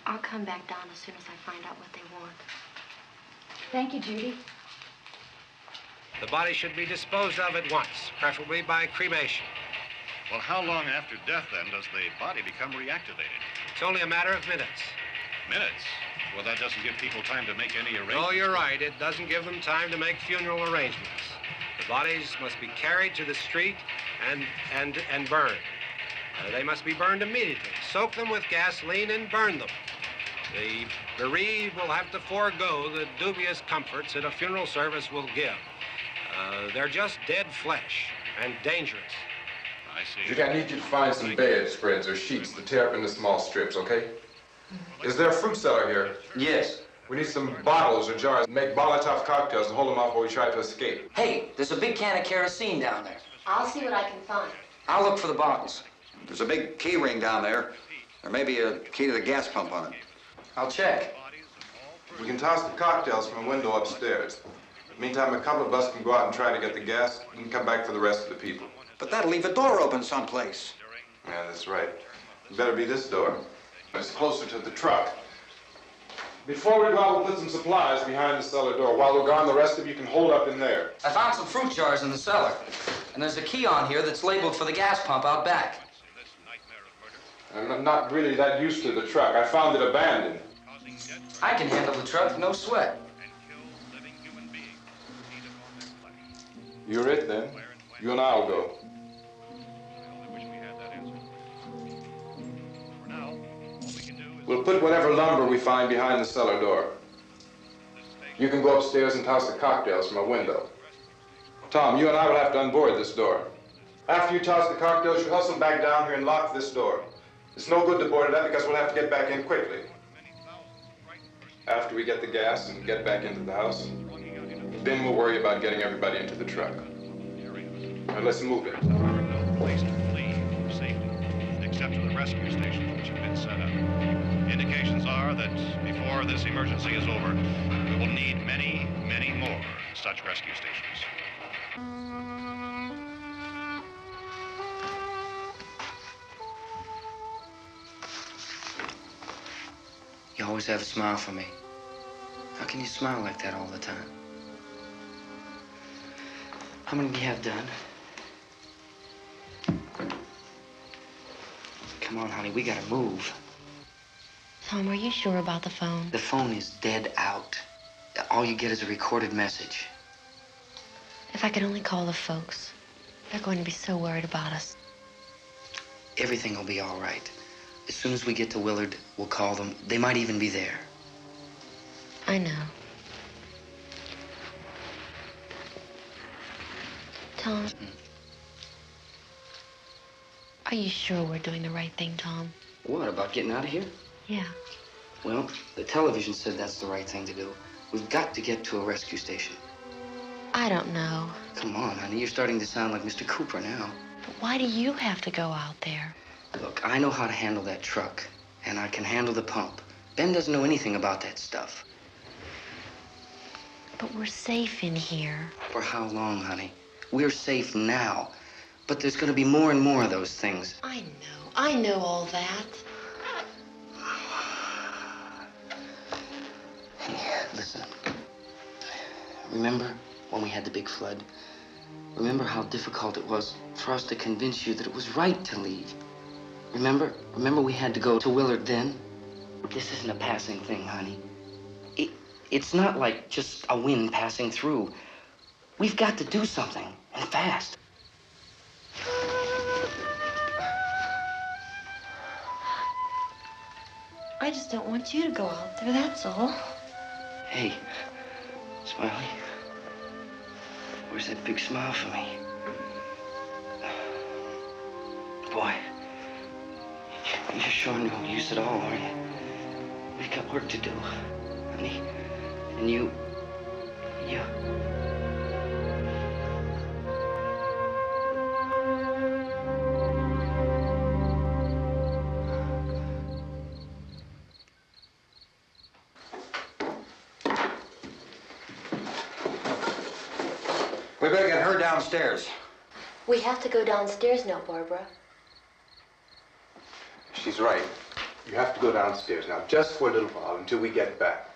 I'll come back down as soon as I find out what they want. Thank you, Judy. The body should be disposed of at once, preferably by cremation. well, how long after death, then, does the body become reactivated? It's only a matter of minutes. Minutes? Well, that doesn't give people time to make any arrangements. Oh, you're right. It doesn't give them time to make funeral arrangements. The bodies must be carried to the street and burned. They must be burned immediately. Soak them with gasoline and burn them. The bereaved will have to forego the dubious comforts that a funeral service will give. They're just dead flesh and dangerous. I see. Judy, I need you to find some bedspreads or sheets to tear up into small strips, okay? Is there a fruit cellar here? Yes. We need some bottles or jars. Make Molotov cocktails and hold them off while we try to escape. Hey, there's a big can of kerosene down there. I'll see what I can find. I'll look for the bottles. There's a big key ring down there. There may be a key to the gas pump on it. I'll check. We can toss the cocktails from a window upstairs. Meantime, a couple of us can go out and try to get the gas and come back for the rest of the people. But that'll leave a door open someplace. Yeah, that's right. It better be this door. It's closer to the truck. Before we go out, we'll put some supplies behind the cellar door. While we're gone, the rest of you can hold up in there. I found some fruit jars in the cellar. And there's a key on here that's labeled for the gas pump out back. I'm not really that used to the truck. I found it abandoned. I can handle the truck, no sweat. You're it, then. You and I'll go. We'll put whatever lumber we find behind the cellar door. You can go upstairs and toss the cocktails from a window. Tom, you and I will have to unboard this door. After you toss the cocktails, you hustle back down here and lock this door. It's no good to board it up because we'll have to get back in quickly. After we get the gas and get back into the house, then we'll worry about getting everybody into the truck. Now let's move it. No place to flee for safety, except to the rescue stations which have been set up. Indications are that before this emergency is over, we will need many, many more such rescue stations. You always have a smile for me. How can you smile like that all the time? How many do you have done? Come on, honey, we gotta move. Tom, are you sure about the phone? The phone is dead out. All you get is a recorded message. If I could only call the folks. They're going to be so worried about us. Everything will be all right. As soon as we get to Willard, we'll call them. They might even be there. I know. Tom? Are you sure we're doing the right thing, Tom? What, about getting out of here? Yeah. Well, the television said that's the right thing to do. We've got to get to a rescue station. I don't know. Come on, honey, you're starting to sound like Mr. Cooper now. But why do you have to go out there? Look, I know how to handle that truck, and I can handle the pump. Ben doesn't know anything about that stuff. But we're safe in here. For how long, honey? We're safe now. But there's going to be more and more of those things. I know all that. Hey, listen. Remember when we had the big flood? Remember how difficult it was for us to convince you that it was right to leave? Remember? Remember we had to go to Willard then? This isn't a passing thing, honey. It's not like just a wind passing through. We've got to do something, and fast. I just don't want you to go out there, that's all. Hey, Smiley. Where's that big smile for me? Boy, you're sure no use at all, are you? We've got work to do, honey. And you... We better get her downstairs. We have to go downstairs now, Barbara. She's right. You have to go downstairs now, just for a little while, until we get back.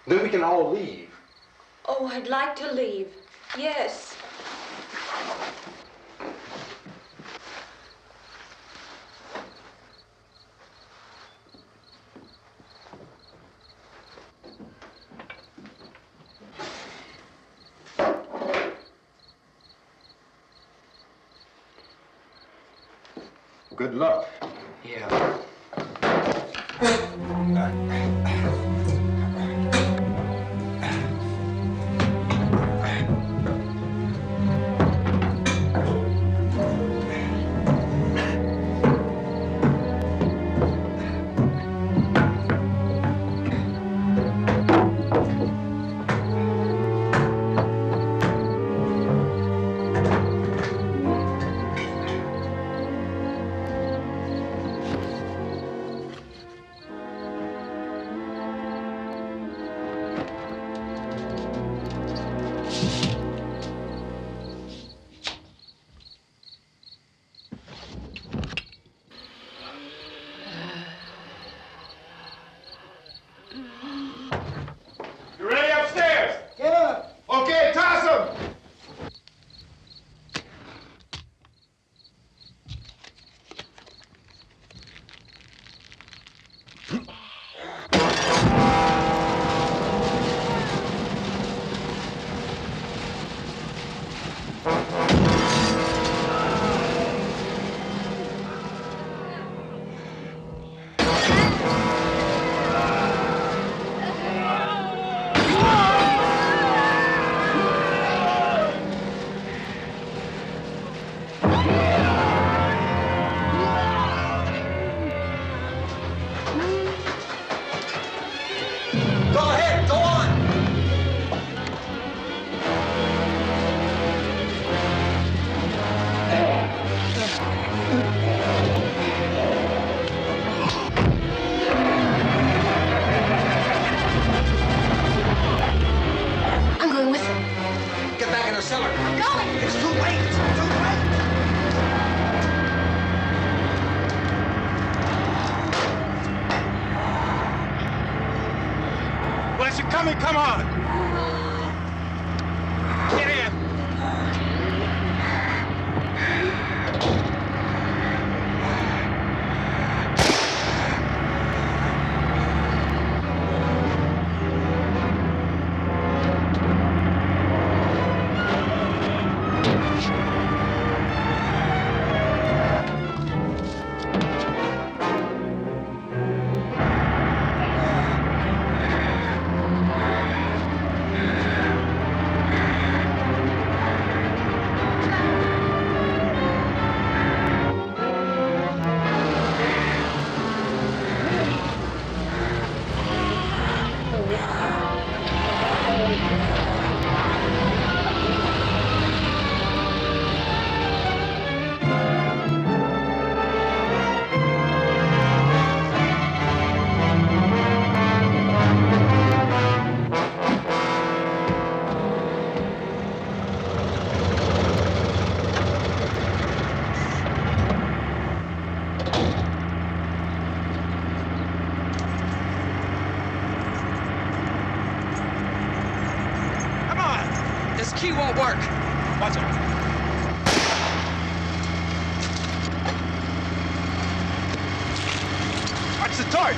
Then we can all leave. Oh, I'd like to leave. Yes. Good luck. Yeah. You ready upstairs? Yeah. Okay, toss him. I'm going with him. Get back in the cellar. I'm going. It's too late. It's too late. Unless you're coming, come on. Get in. Fix the torch!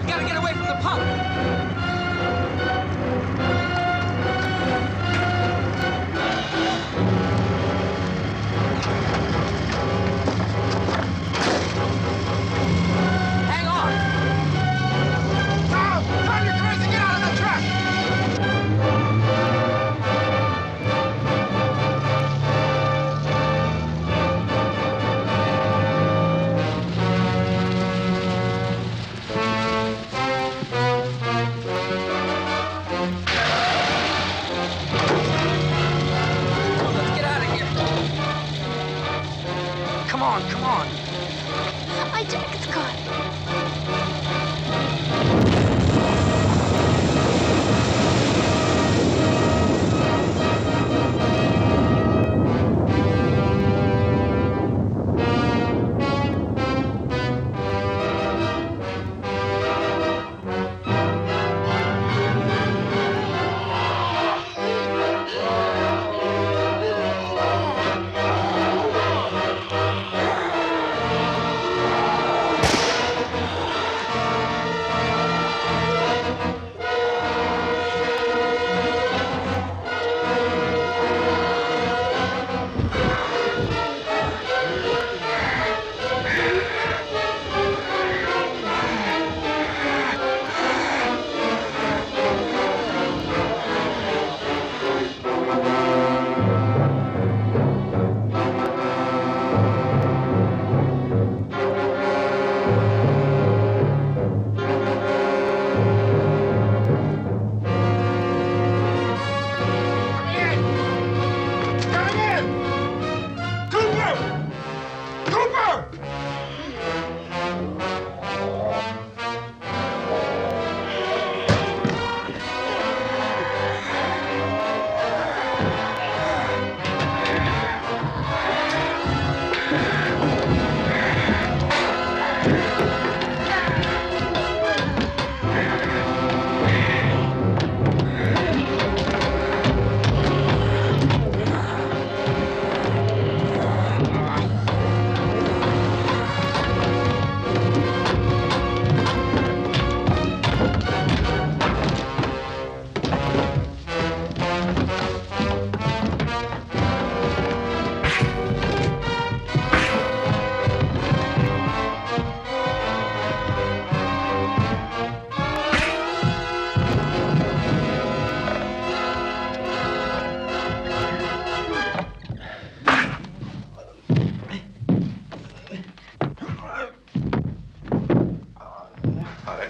We gotta get away from the pump. Hang on. Tom! Tom, you're crazy! Get out of the truck! Let's get out of here. Come on, come on. My jacket's caught.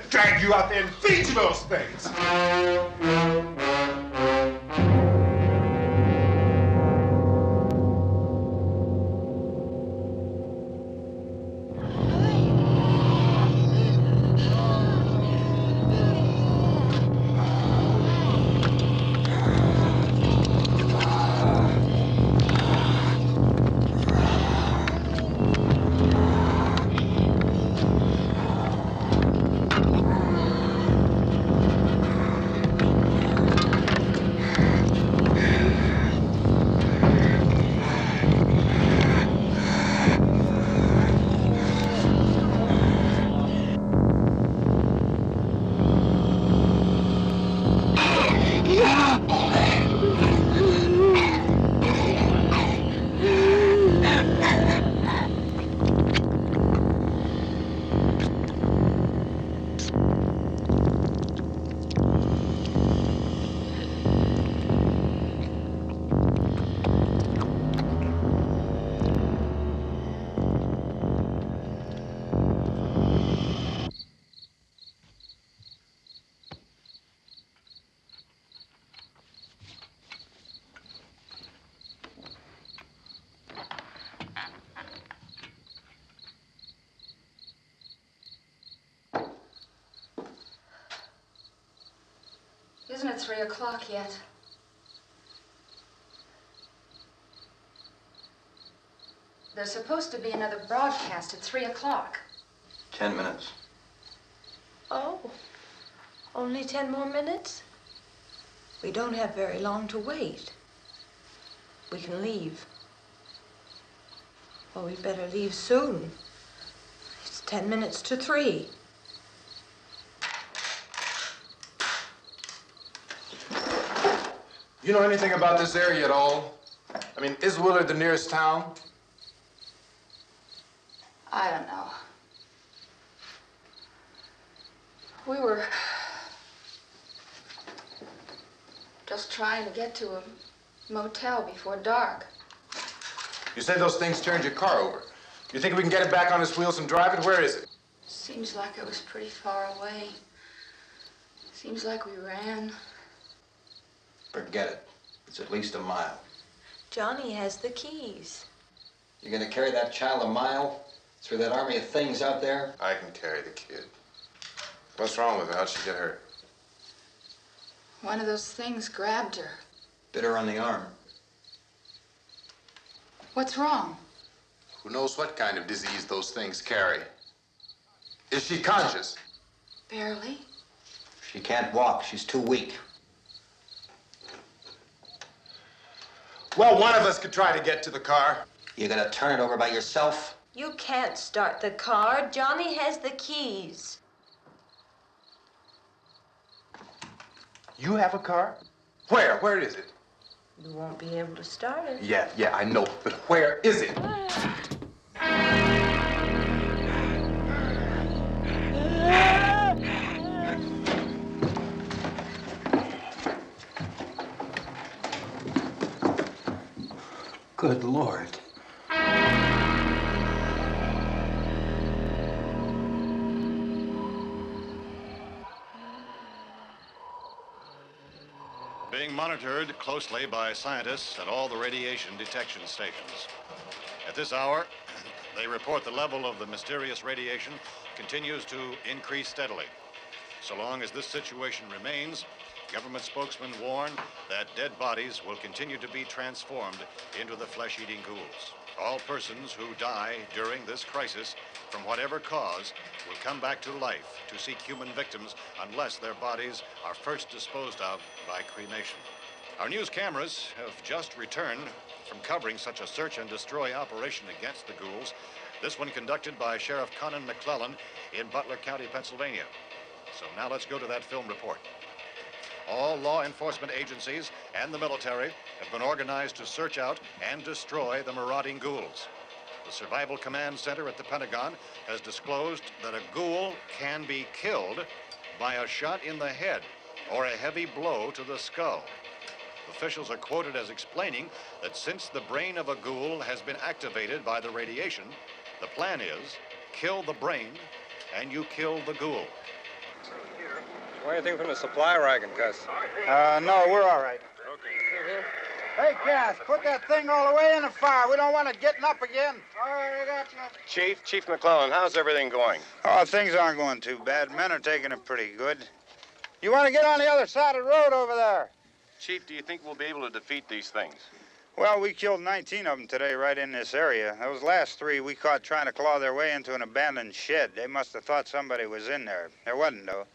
Drag you out there and feed you those things! Isn't it 3 o'clock yet? There's supposed to be another broadcast at 3 o'clock. 10 minutes. Oh, only 10 more minutes? We don't have very long to wait. we can leave. Well, we'd better leave soon. It's 10 minutes to 3. You know anything about this area at all? I mean, is Willard the nearest town? I don't know. We were just trying to get to a motel before dark. You say those things turned your car over. You think we can get it back on its wheels and drive it? Where is it? Seems like it was pretty far away. Seems like we ran. Forget it. It's at least a mile. Johnny has the keys. You're gonna carry that child a mile through that army of things out there? I can carry the kid. What's wrong with her? How'd she get hurt? One of those things grabbed her. Bit her on the arm. What's wrong? Who knows what kind of disease those things carry? Is she conscious? Barely. She can't walk. She's too weak. Well, one of us could try to get to the car. You gonna turn it over by yourself? You can't start the car. Johnny has the keys. You have a car? Where? Where is it? You won't be able to start it. Yeah, I know. But where is it? Good Lord. Being monitored closely by scientists at all the radiation detection stations. At this hour, they report the level of the mysterious radiation continues to increase steadily. So long as this situation remains, government spokesmen warn that dead bodies will continue to be transformed into the flesh-eating ghouls. All persons who die during this crisis, from whatever cause, will come back to life to seek human victims unless their bodies are first disposed of by cremation. Our news cameras have just returned from covering such a search and destroy operation against the ghouls, this one conducted by Sheriff Conan McClellan in Butler County, Pennsylvania. So now let's go to that film report. All law enforcement agencies and the military have been organized to search out and destroy the marauding ghouls. The Survival Command Center at the Pentagon has disclosed that a ghoul can be killed by a shot in the head or a heavy blow to the skull. Officials are quoted as explaining that since the brain of a ghoul has been activated by the radiation, the plan is kill the brain and you kill the ghoul. Anything from the supply wagon, Gus? No, we're all right. Okay. Hey, Cass, put that thing all the way in the fire. We don't want it getting up again. All right, I got you. Chief McClellan, how's everything going? Oh, things aren't going too bad. Men are taking it pretty good. You want to get on the other side of the road over there? Chief, do you think we'll be able to defeat these things? Well, we killed 19 of them today right in this area. Those last 3 we caught trying to claw their way into an abandoned shed. They must have thought somebody was in there. There wasn't, though.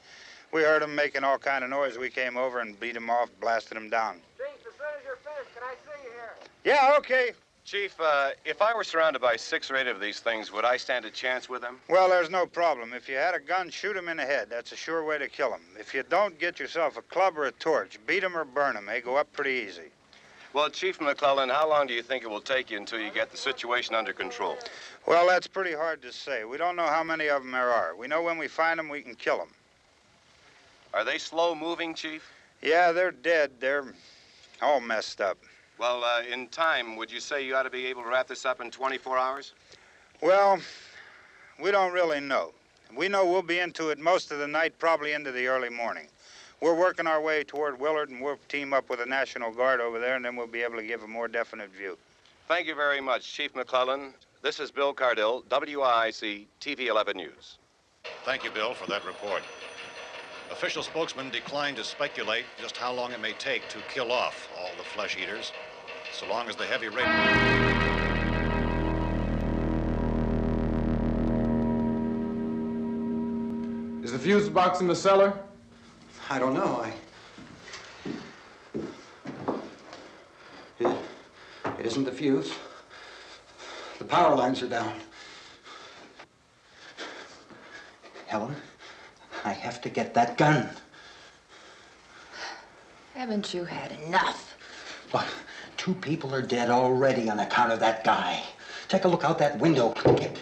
We heard them making all kind of noise. We came over and beat them off, blasted them down. Chief, as soon as you're finished, can I see you here? Yeah, okay. Chief, if I were surrounded by 6 or 8 of these things, would I stand a chance with them? Well, there's no problem. If you had a gun, shoot them in the head. That's a sure way to kill them. If you don't, get yourself a club or a torch. Beat them or burn them. They go up pretty easy. Well, Chief McClellan, how long do you think it will take you until you get the situation under control? Well, that's pretty hard to say. We don't know how many of them there are. We know when we find them, we can kill them. Are they slow-moving, Chief? Yeah, they're dead. They're all messed up. Well, in time, would you say you ought to be able to wrap this up in 24 hours? Well, we don't really know. We know we'll be into it most of the night, probably into the early morning. We're working our way toward Willard, and we'll team up with the National Guard over there, and then we'll be able to give a more definite view. Thank you very much, Chief McClellan. This is Bill Cardill, WIC TV 11 News. Thank you, Bill, for that report. Official spokesmen declined to speculate just how long it may take to kill off all the flesh eaters, so long as the heavy rain... Is the fuse box in the cellar? I don't know. isn't the fuse. The power lines are down. Helen, I have to get that gun. Haven't you had enough? What? 2 people are dead already on account of that guy. Take a look out that window. Get.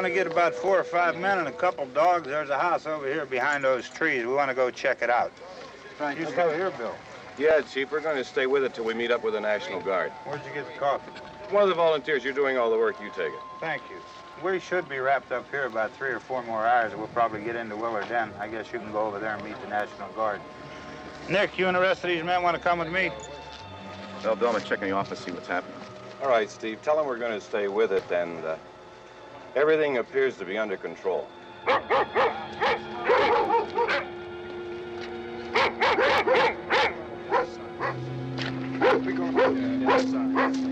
want to get about 4 or 5 men and a couple dogs. There's a house over here behind those trees. We want to go check it out. Right. You still here, Bill? Yeah, Chief, we're going to stay with it till we meet up with the National Guard. Where'd you get the coffee? One of the volunteers, you're doing all the work, you take it. Thank you. We should be wrapped up here about 3 or 4 more hours. We'll probably get into Willard Den. I guess you can go over there and meet the National Guard. Nick, you and the rest of these men want to come with me? Well, Bill, I'm going to check in the office, see what's happening. All right, Steve, tell them we're going to stay with it, and everything appears to be under control. We're going outside.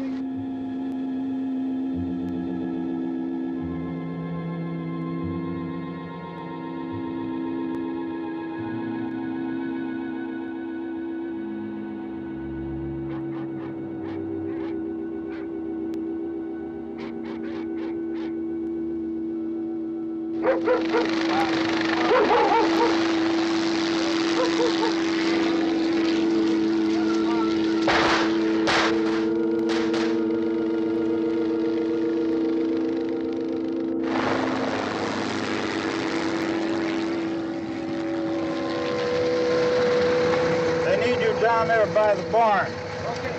Down there by the barn. Okay.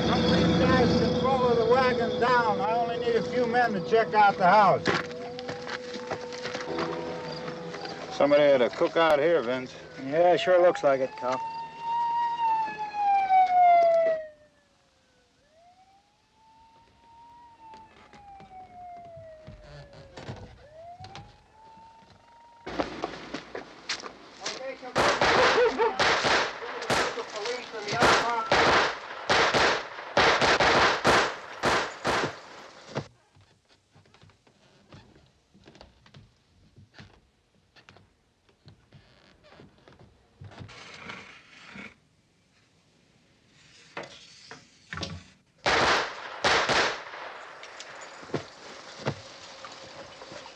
Some of these guys can follow the wagon down. I only need a few men to check out the house. Somebody had a cook out here, Vince. Yeah, sure looks like it, Cal.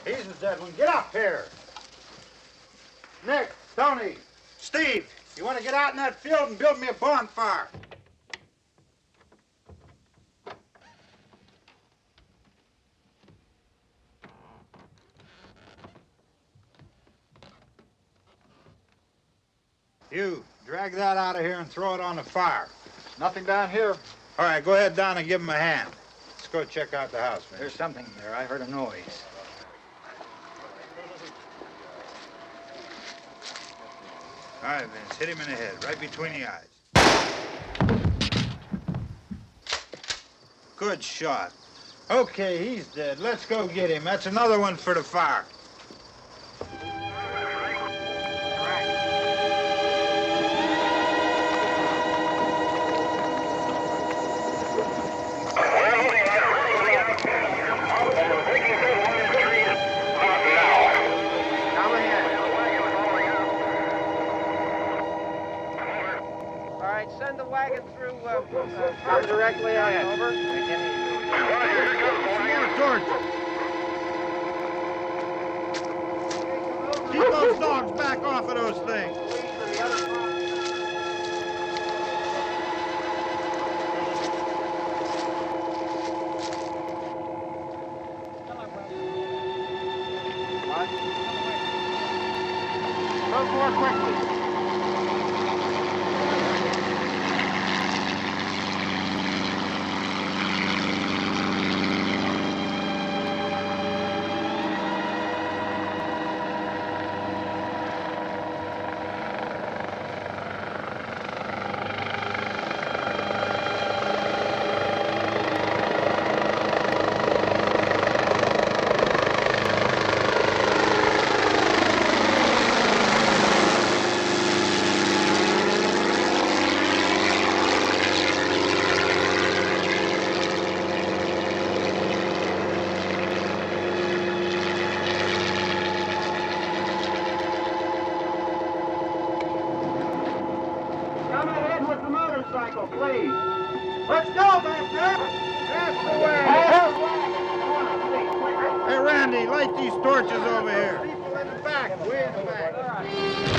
He's the dead one. Get up here. Nick, Tony, Steve, you want to get out in that field and build me a bonfire? You, drag that out of here and throw it on the fire. Nothing down here. All right, go ahead down and give him a hand. Let's go check out the house, man. There's something there. I heard a noise. All right, Vince, hit him in the head, right between the eyes. Good shot. Okay, he's dead. Let's go get him. That's another one for the fire. Send the wagon through directly out. Over. More torches. Keep those dogs back off of those things. Move more quickly. Please. Let's go back there. That's the way. Hey, Randy, light these torches over here. People in the back, way in the back.